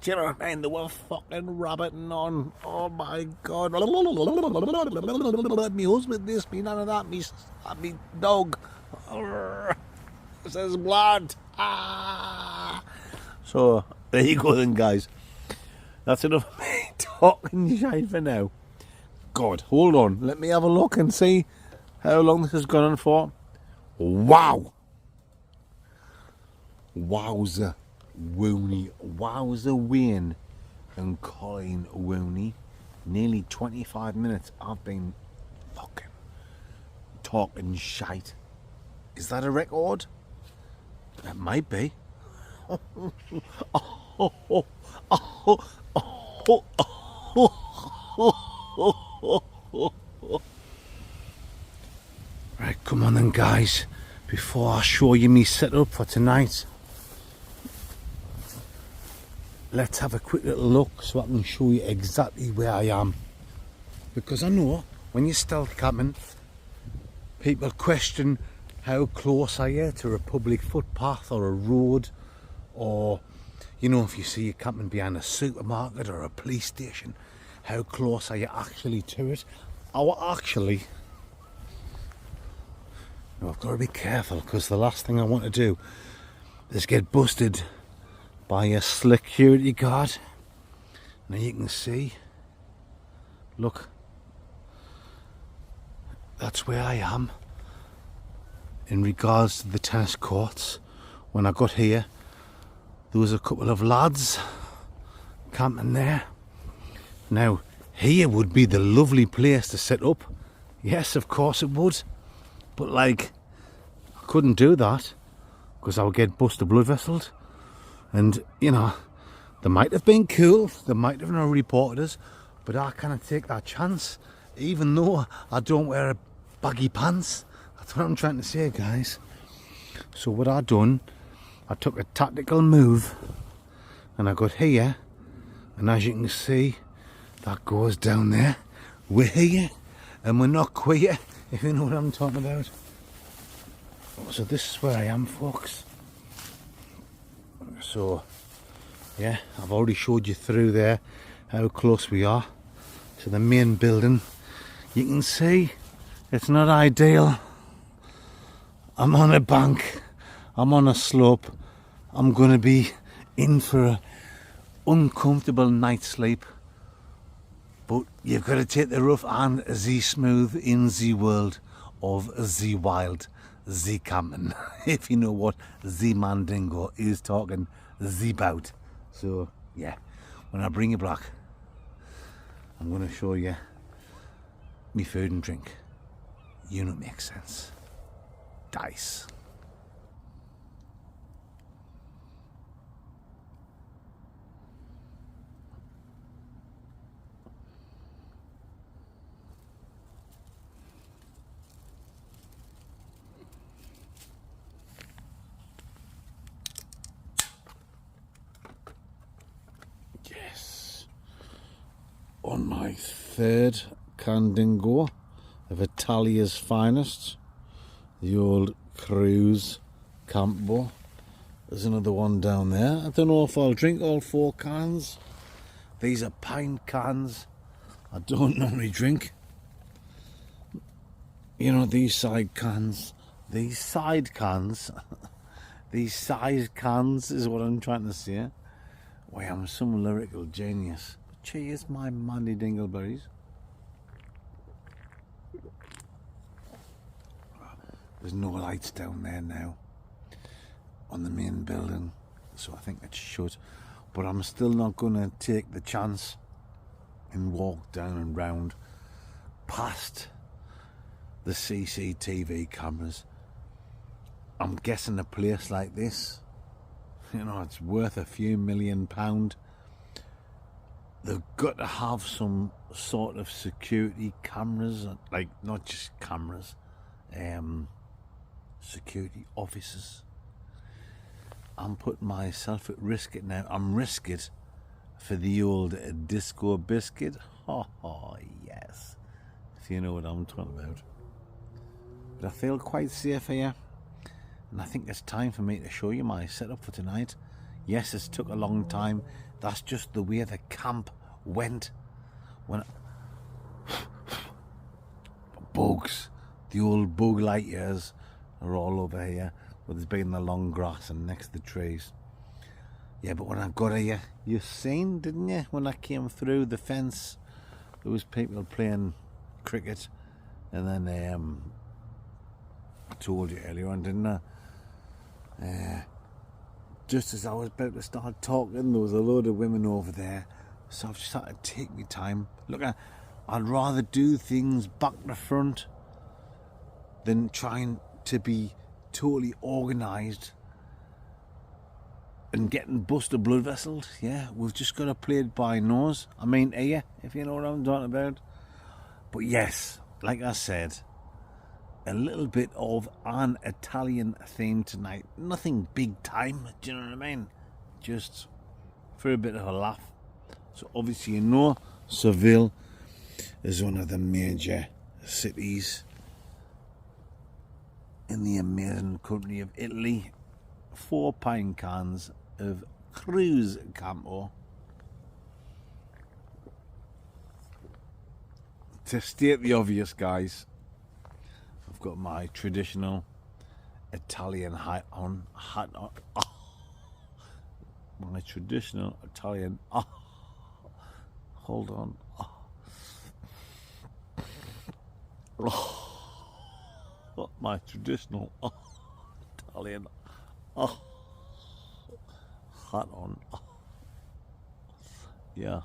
Do you know what I mean? They were fucking rabbiting on. Oh my god. Me husband this, me none of that, me dog. Says blood. So there you go then, guys. That's enough of me talking shite for now. God, hold on. Let me have a look and see how long this has gone on for. Wow. Wowza Wooney. Wowza Wayne and Colin Wooney. Nearly 25 minutes I've been fucking talking shite. Is that a record? It might be. Right, come on then, guys. Before I show you me setup for tonight, let's have a quick little look so I can show you exactly where I am. Because I know when you're stealth camping, people question how close are you to a public footpath or a road, or you know, if you see you camping behind a supermarket or a police station, how close are you actually to it? I've got to be careful, because the last thing I want to do is get busted by a security guard. Now you can see, look, that's where I am in regards to the tennis courts. When I got here, there was a couple of lads camping there. Now here would be the lovely place to set up. Yes, of course it would. But like, I couldn't do that because I would get busted blood vesseled. And you know, they might have been cool, they might have not reported us, but I cannot take that chance.
even though I don't wear baggy pants. That's what I'm trying to say, guys. So what I done, I took a tactical move and I got here, and as you can see, that goes down there. We're here and we're not queer, if you know what I'm talking about. So this is where I am, folks. So yeah, I've already showed you through there how close we are to the main building. You can see it's not ideal. I'm on a bank, I'm on a slope. I'm going to be in for an uncomfortable night's sleep. But you've got to take the rough and the smooth in the world of the wild, the camping. If you know what the Mandingo is talking the about. So yeah, when I bring you back, I'm going to show you me food and drink. You know it makes sense. Dice. Yes. On my third Candingo of Italia's finest, the old Cruise Campo. There's another one down there. I don't know if I'll drink all 4 cans. These are pint cans. I don't normally drink. You know, these side cans. These side cans. These size cans is what I'm trying to say. Why, I'm some lyrical genius. Cheers, my mandy dingleberries. There's no lights down there now on the main building, so I think it's shut. But I'm still not going to take the chance and walk down and round past the CCTV cameras. I'm guessing a place like this, you know, it's worth a few £1,000,000. They've got to have some sort of security cameras, like not just cameras, security officers. I'm putting myself at risk it now. I'm risk it for the old disco biscuit. Oh yes, if you know what I'm talking about. But I feel quite safe here, and I think it's time for me to show you my setup for tonight. Yes, it's took a long time. That's just the way the camp went. When bugs, the old bug light years are all over here, but there's been the long grass and next to the trees. Yeah, but when I got here, you seen, didn't you? When I came through the fence, there was people playing cricket, and then I told you earlier on, didn't I? Just as I was about to start talking, there was a load of women over there, so I've just had to take my time. Look, I'd rather do things back to front than trying to be totally organised and getting busted blood vessels. Yeah, we've just got to play it by nose. I mean, ear, if you know what I'm talking about. But yes, like I said, a little bit of an Italian theme tonight. Nothing big time, do you know what I mean? Just for a bit of a laugh. So obviously you know Seville is one of the major cities in the amazing country of Italy. 4 pint cans of Cruise Campo. To state the obvious, guys, I've got my traditional Italian hat on. My traditional Italian. Hold on. My traditional Italian hat on. Yeah.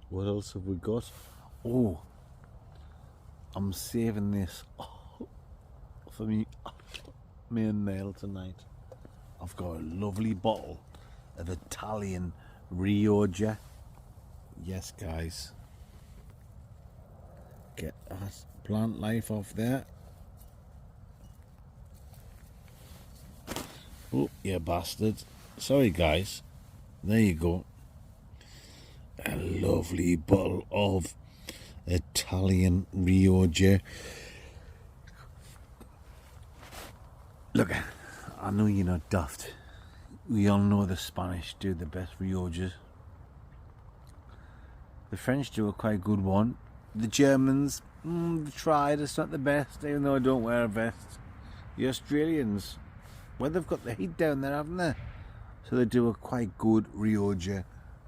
What else have we got? Oh, I'm saving this for me and Neil tonight. I've got a lovely bottle of Italian Rioja
Yes, guys. Get that plant life off there. Oh, you bastard. Sorry, guys. There you go. A lovely bottle of Italian Rioja. Look, I know you're not daft. We all know the Spanish do the best Riojas. The French do a quite good one. The Germans, they tried, it's not the best, even though I don't wear a vest. The Australians, well, they've got the heat down there, haven't they? So they do a quite good Rioja,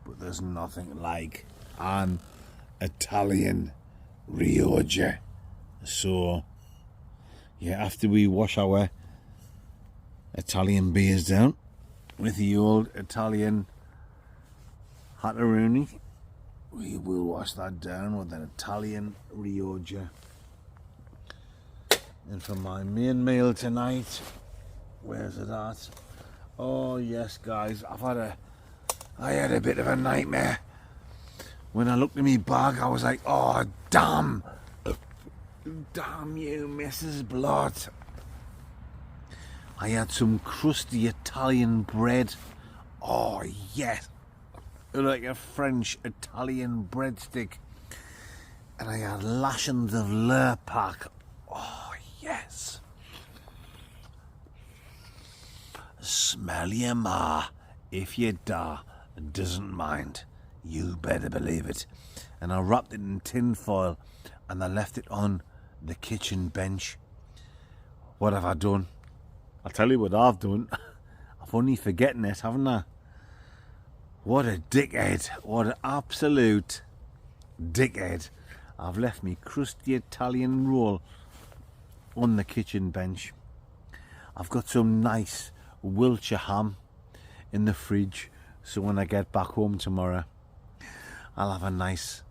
but there's nothing like an Italian Rioja. So, yeah, after we wash our Italian beers down with the old Italian Hatteroni, we will wash that down with an Italian Rioja. And for my main meal tonight, where's it at? Oh yes, guys, I had a bit of a nightmare. When I looked in my bag, I was like, oh damn you, Mrs. Blot. I had some crusty Italian bread. Oh yes, like a French Italian breadstick. And I had lashings of Lurpak. Oh yes. Smell your ma if your da doesn't mind. You better believe it. And I wrapped it in tin foil and I left it on the kitchen bench. What have I done? I'll tell you what I've done. I've only forgotten it, haven't I? What a dickhead. What an absolute dickhead. I've left me crusty Italian roll on the kitchen bench. I've got some nice Wiltshire ham in the fridge, so when I get back home tomorrow, I'll have a nice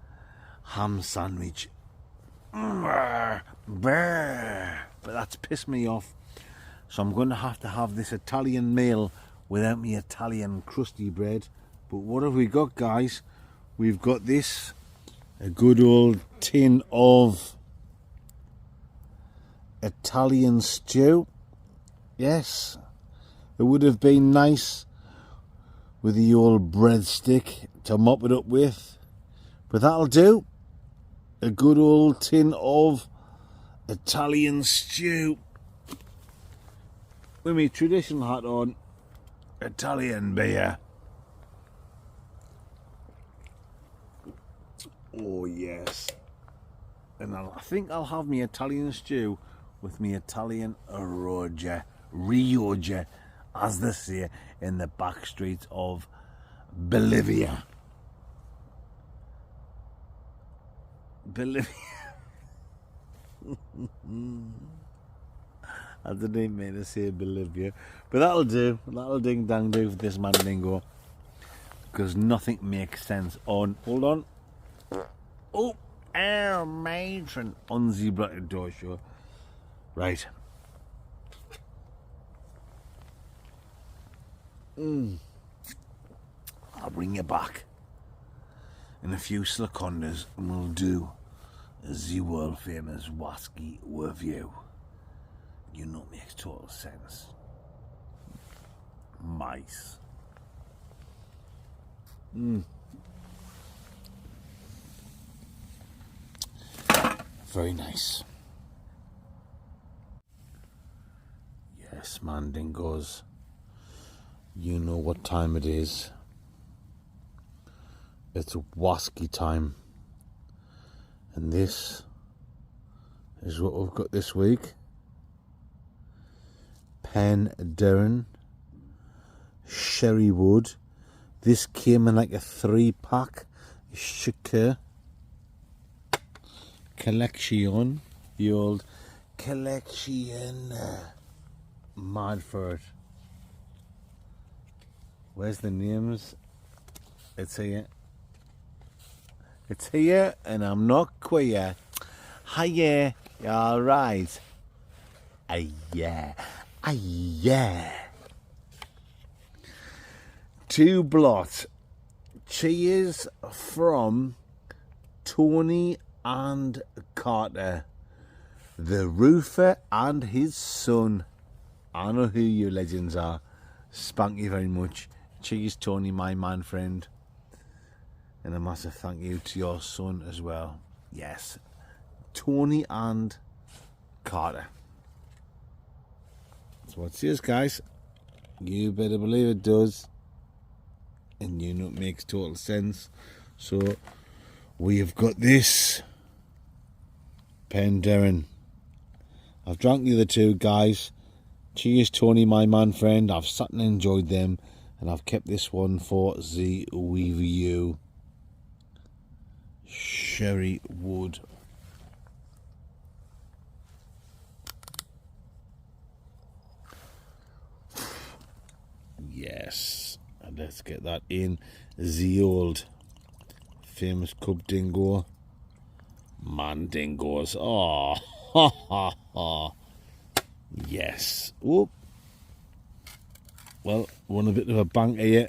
ham sandwich. But that's pissed me off. So I'm going to have this Italian meal without me Italian crusty bread. But what have we got, guys? We've got this, a good old tin of Italian stew. Yes, it would have been nice with the old breadstick to mop it up with. But that'll do. A good old tin of Italian stew. With my traditional hat on, Italian beer. Oh yes. And I think I'll have my Italian stew with my Italian Rioja, as they say in the back streets of Bolivia. I didn't even mean to say Bolivia, but that'll do. That'll ding dang do for this Mandingo, because nothing makes sense on. Hold on. Oh, our matron on the Black Door Show. Right. I'll bring you back in a few seconds and we'll do the world famous whiskey review. You know, it makes total sense. Mice. Very nice. Yes, Mandingos. You know what time it is. It's whiskey time. And this is what we've got this week. Penderyn Sherrywood. This came in like a 3-pack. Shaker collection. The old collection. Mad for it. Where's the names? It's here. It's here, and I'm not queer. Hiya, you alright? Yeah. Yeah. 2 blot, Cheers from Tony and Carter, the roofer and his son. I know who you legends are. Spank you very much. Cheers, Tony, my man friend. And a massive thank you to your son as well. Yes, Tony and Carter. That's what it is, guys. You better believe it does. And you know it makes total sense. So we have got this Penderyn. I've drunk the other two, guys. Cheers, Tony, my man friend. I've sat and enjoyed them, and I've kept this one for the review. Sherry wood. Yes, and let's get that in the old famous Cub Dingo. Man dingoes. Oh, ha ha ha. Yes. Whoop. Well, we're on a bit of a bank here,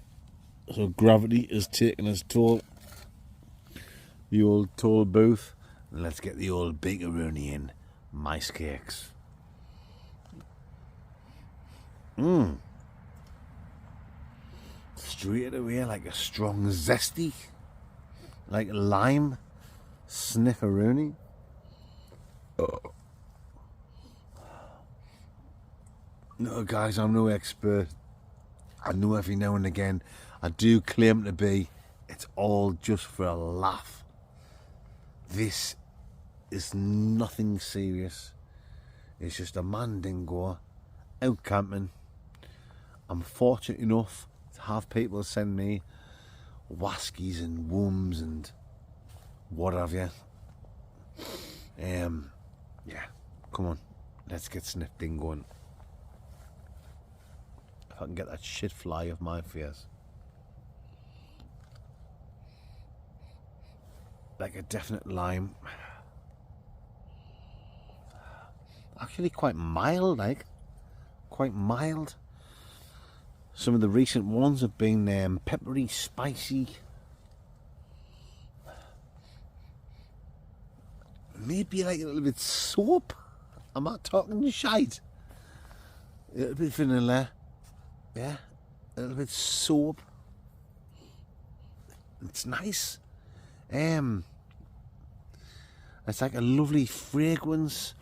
so gravity is taking its toll. The old toll booth. And let's get the old bakeroonie in. Mice cakes. Straight away, like a strong zesty, like lime snifferoonie. Oh. No, guys, I'm no expert. I know every now and again I do claim to be. It's all just for a laugh. This is nothing serious. It's just a man dingo out camping. I'm fortunate enough to have people send me waskies and wombs and what have you. Yeah, come on, let's get sniffing going. If I can get that shit fly off my face. Like a definite lime. Actually quite mild, like. Quite mild. Some of the recent ones have been peppery, spicy. Maybe like a little bit soap. I'm not talking shite. A little bit vanilla. Yeah. A little bit soap. It's nice. It's like a lovely fragrance.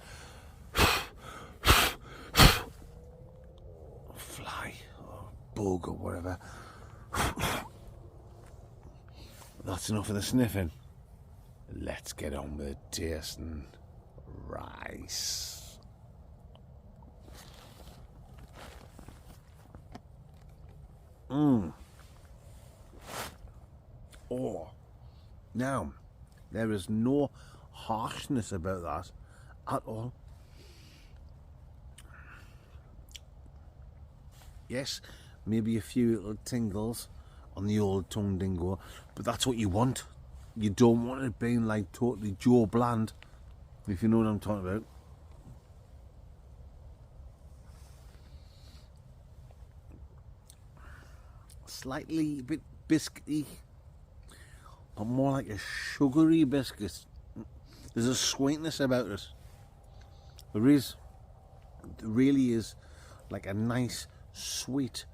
Fly or bug or whatever. That's enough of the sniffing. Let's get on with the tasting. Rice. Oh. Now, there is no harshness about that at all. Yes, maybe a few little tingles on the old tongue dingo, but that's what you want. You don't want it being like totally Joe Bland, if you know what I'm talking about. Slightly a bit biscuity, but more like a sugary biscuit. There's a sweetness about it. There is. There really is like a nice sweet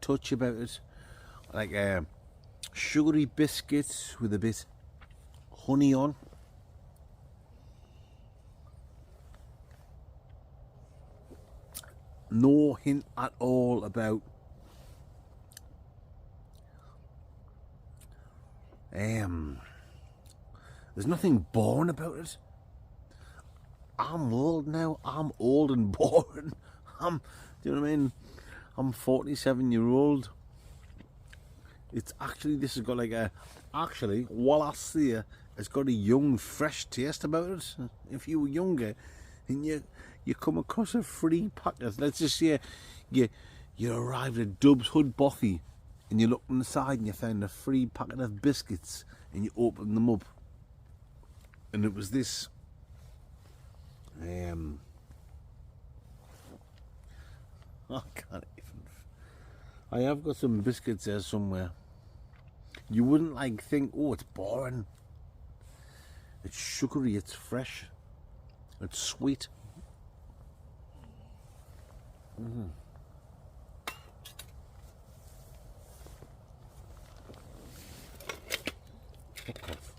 touch about it. Like a sugary biscuit with a bit honey on. No hint at all about there's nothing boring about it. I'm old now. I'm old and boring. Do you know what I mean? I'm 47-year-old. It's actually, this has got like a, actually, while I see it, it's got a young, fresh taste about it. If you were younger and you come across a free packet, let's just say you arrived at Dub's Hood Bothy and you looked inside and you found a free packet of biscuits and you opened them up and it was this I can't even, I have got some biscuits there somewhere. You wouldn't like think, oh, it's boring. It's sugary, it's fresh, it's sweet. Fuck off.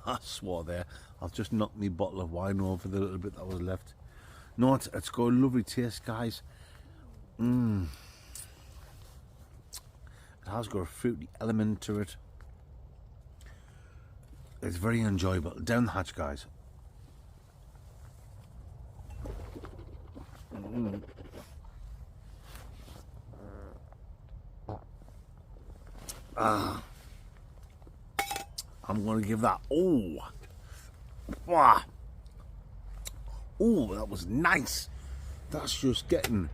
I swore there. I've just knocked my bottle of wine over the little bit that was left. No, it's got a lovely taste, guys. It has got a fruity element to it. It's very enjoyable. Down the hatch, guys. I'm going to give that. Oh, wow. Oh, that was nice. That's just getting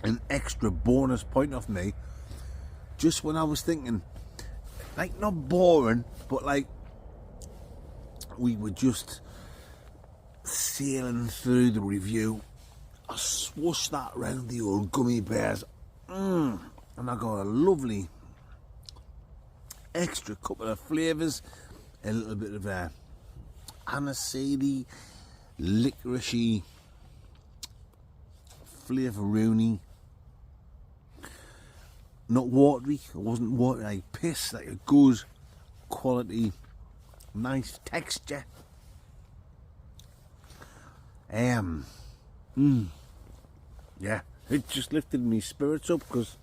an extra bonus point off me. Just when I was thinking, like, not boring, but like we were just sailing through the review, I swooshed that around the old gummy bears, and I got a lovely extra couple of flavours, a little bit of aniseedy, licoricey, flavouroonie. Not watery, it wasn't watery like piss, like a good quality, nice texture. Yeah, it just lifted me spirits up, because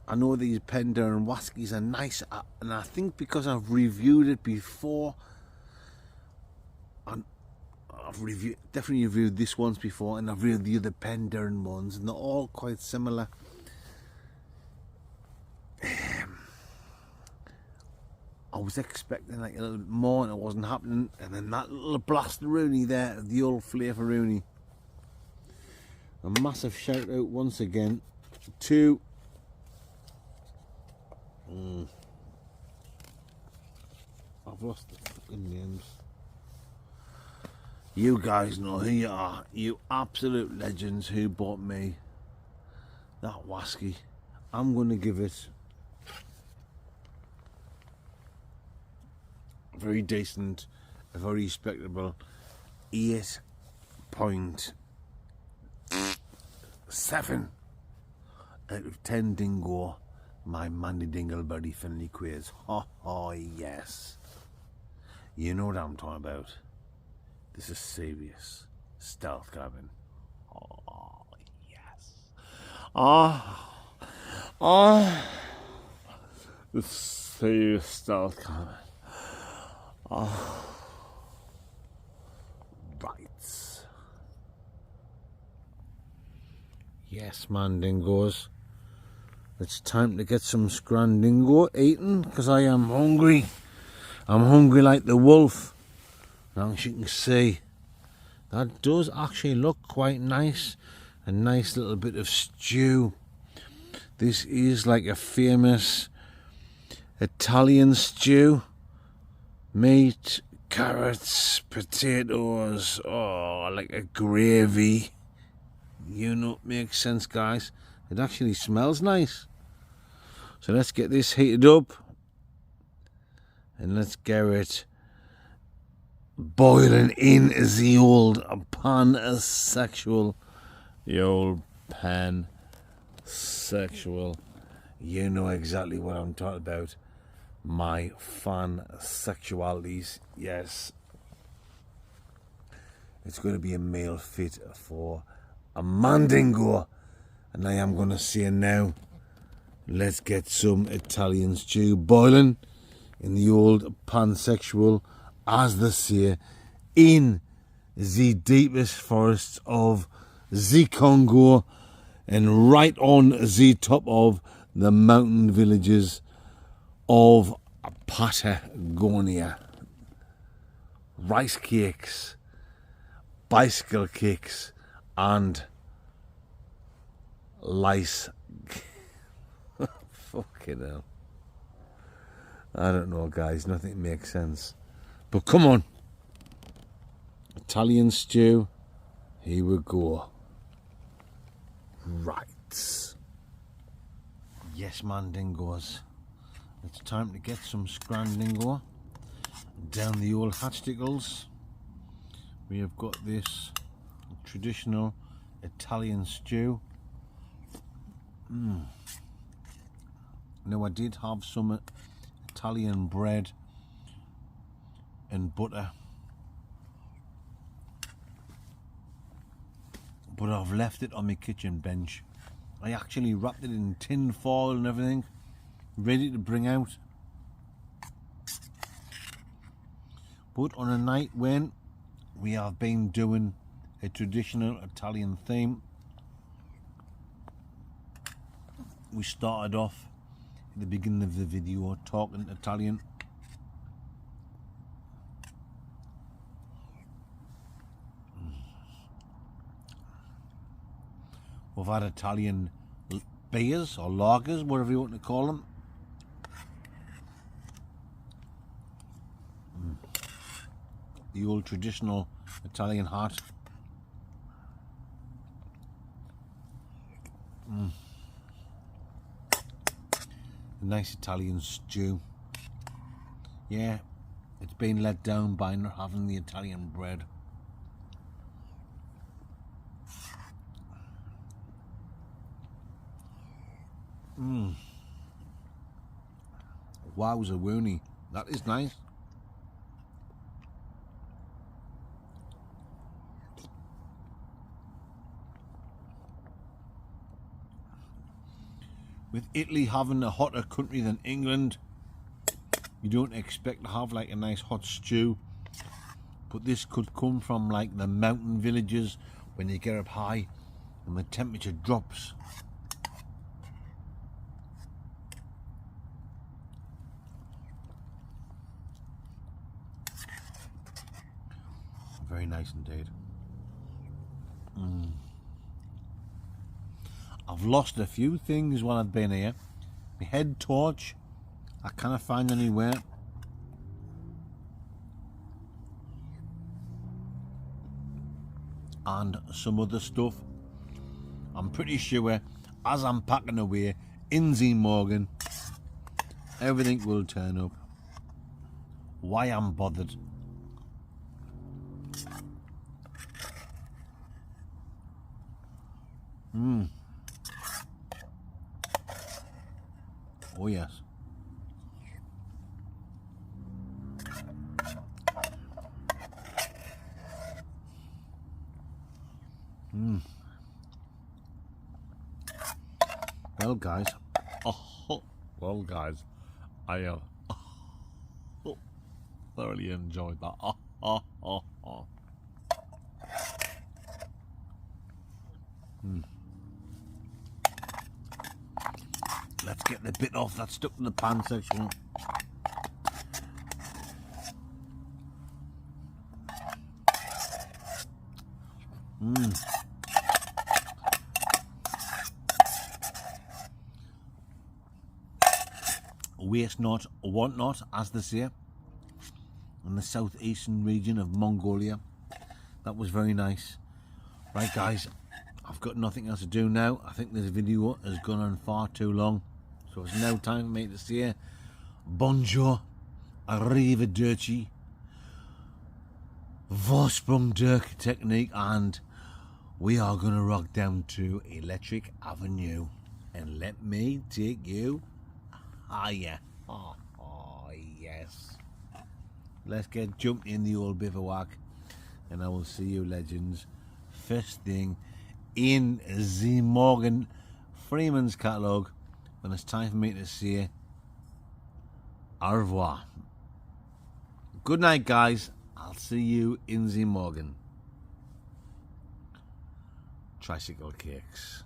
I know these Penderyn whiskies are nice, and I think because I've reviewed it before, and I've definitely reviewed this once before, and I've reviewed the other Penderyn ones, and they're all quite similar. I was expecting like a little bit more, and it wasn't happening. And then that little blasteroonie there, the old flavouroonie. A massive shout out once again to I've lost the fucking names. You guys know who you are. You absolute legends who bought me that whiskey. I'm going to give it a very decent, a very respectable 8.7 out of 10 dingo. My Mandy Dingleberry Finley quiz. Oh, yes. You know what I'm talking about. This is serious stealth cabin. Oh, yes. The serious stealth cabin. Right. Yes, man, dingoes. It's time to get some scrandingo eaten, because I am hungry. I'm hungry like the wolf. Now, as you can see, that does actually look quite nice. A nice little bit of stew. This is like a famous Italian stew. Meat, carrots, potatoes, oh, like a gravy. You know, it makes sense, guys. It actually smells nice. So let's get this heated up, and let's get it boiling in the old pansexual. The old pansexual. You know exactly what I'm talking about. My fan sexualities. Yes. It's going to be a male fit for a mandingo. And I am going to say now, let's get some Italian stew boiling in the old pansexual, as they say, in the deepest forests of the Congo, and right on the top of the mountain villages of Patagonia. Rice cakes, bicycle kicks, and lice. Fucking hell. I don't know, guys. Nothing makes sense. But come on. Italian stew. Here we go. Right. Yes, man, dingoes. It's time to get some scrandingo down the old hatchtickles. We have got this traditional Italian stew. Now, I did have some Italian bread and butter, but I've left it on my kitchen bench. I actually wrapped it in tin foil and everything, ready to bring out. But on a night when we have been doing a traditional Italian theme, we started off at the beginning of the video talking Italian. We've had Italian beers or lagers, whatever you want to call them. The old traditional Italian hot. A nice Italian stew. Yeah, it's been let down by not having the Italian bread. Wowza woony, that is nice. With Italy having a hotter country than England, you don't expect to have like a nice hot stew, but this could come from like the mountain villages when you get up high and the temperature drops. Very nice indeed. I've lost a few things while I've been here. My head torch, I can't find anywhere. And some other stuff. I'm pretty sure as I'm packing away in Morgan, everything will turn up. Why I'm bothered? Oh yes. Well guys, I thoroughly enjoyed that. Let's get the bit off that's stuck in the pan section. Waste not, want not, as they say, in the southeastern region of Mongolia. That was very nice. Right guys, I've got nothing else to do now. I think this video has gone on far too long. So it's now time for me to say bonjour, arrivederci, Vorsprung Dirk technique, and we are going to rock down to Electric Avenue. And let me take you higher. Oh, yes. Let's get jumped in the old bivouac, and I will see you legends first thing in the Morgan Freeman's catalogue when it's time for me to say au revoir. Good night guys, I'll see you in the Morgan. Tricycle cakes.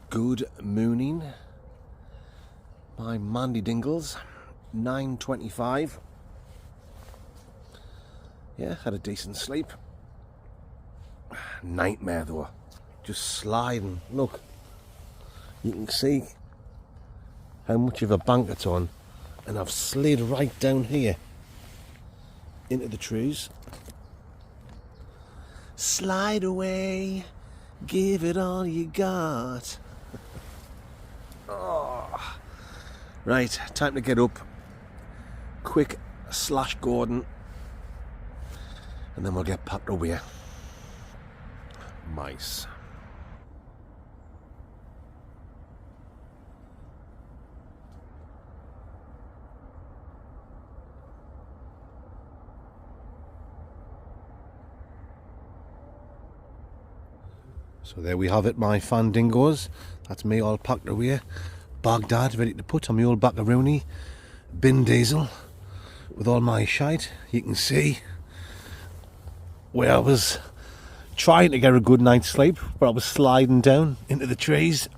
Good mooning by Mandy Dingles, 9:25. Yeah, had a decent sleep. Nightmare though, just sliding. Look, you can see how much of a bank it's on, and I've slid right down here into the trees. Slide away, give it all you got. Oh. Right, time to get up. Quick slash Gordon, and then we'll get packed away. Mice. So there we have it, my fandingos. That's me all packed away. Baghdad ready to put on my old Baccaroony bin diesel with all my shite. You can see where I was trying to get a good night's sleep, but I was sliding down into the trees.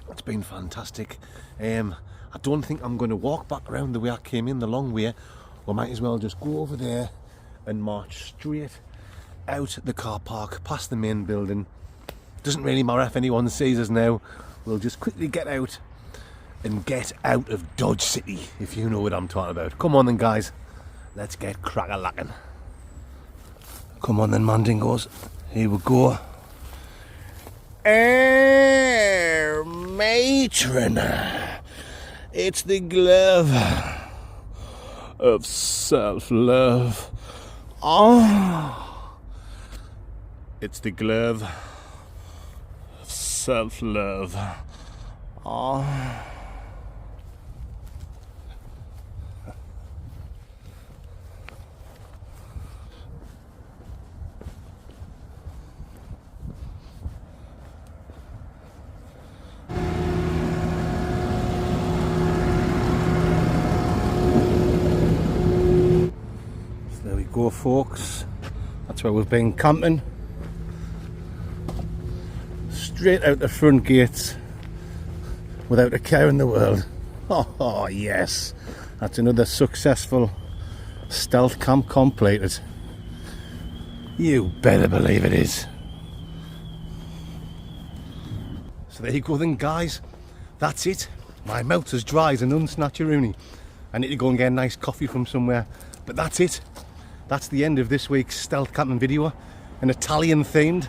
It's been fantastic. I don't think I'm going to walk back around the way I came in, the long way. We might as well just go over there and march straight out the car park, past the main building. Doesn't really matter if anyone sees us now. We'll just quickly get out and get out of Dodge City, if you know what I'm talking about. Come on then, guys. Let's get crack-a-lacking. Come on then, Mandingos. Here we go. Matron. It's the glove of self-love. Oh. It's the glove of self-love. Oh. There we go, folks. That's where we've been camping. Straight out the front gates without a care in the world. Oh yes, that's another successful stealth camp completed. You better believe it is. So there you go then, guys. That's it. My mouth's as dry as an unsnatcheroonie. I need to go and get a nice coffee from somewhere. But that's it. That's the end of this week's stealth camping video. An Italian themed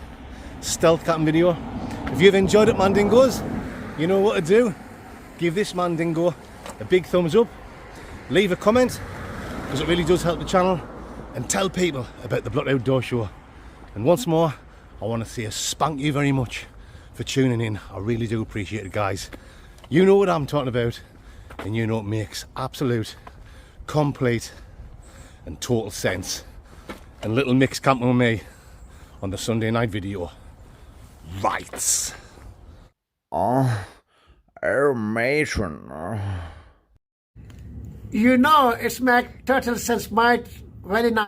stealth camping video. If you've enjoyed it, Mandingos, you know what to do. Give this Mandingo a big thumbs up. Leave a comment, because it really does help the channel. And tell people about the Blood Outdoor Show. And once more, I want to say a spank you very much for tuning in. I really do appreciate it, guys. You know what I'm talking about, and you know it makes absolute, complete and total sense. And little Mick's camping with me on the Sunday night video. Right.
Oh, matron.
You know, it's make total sense, mate. Very nice.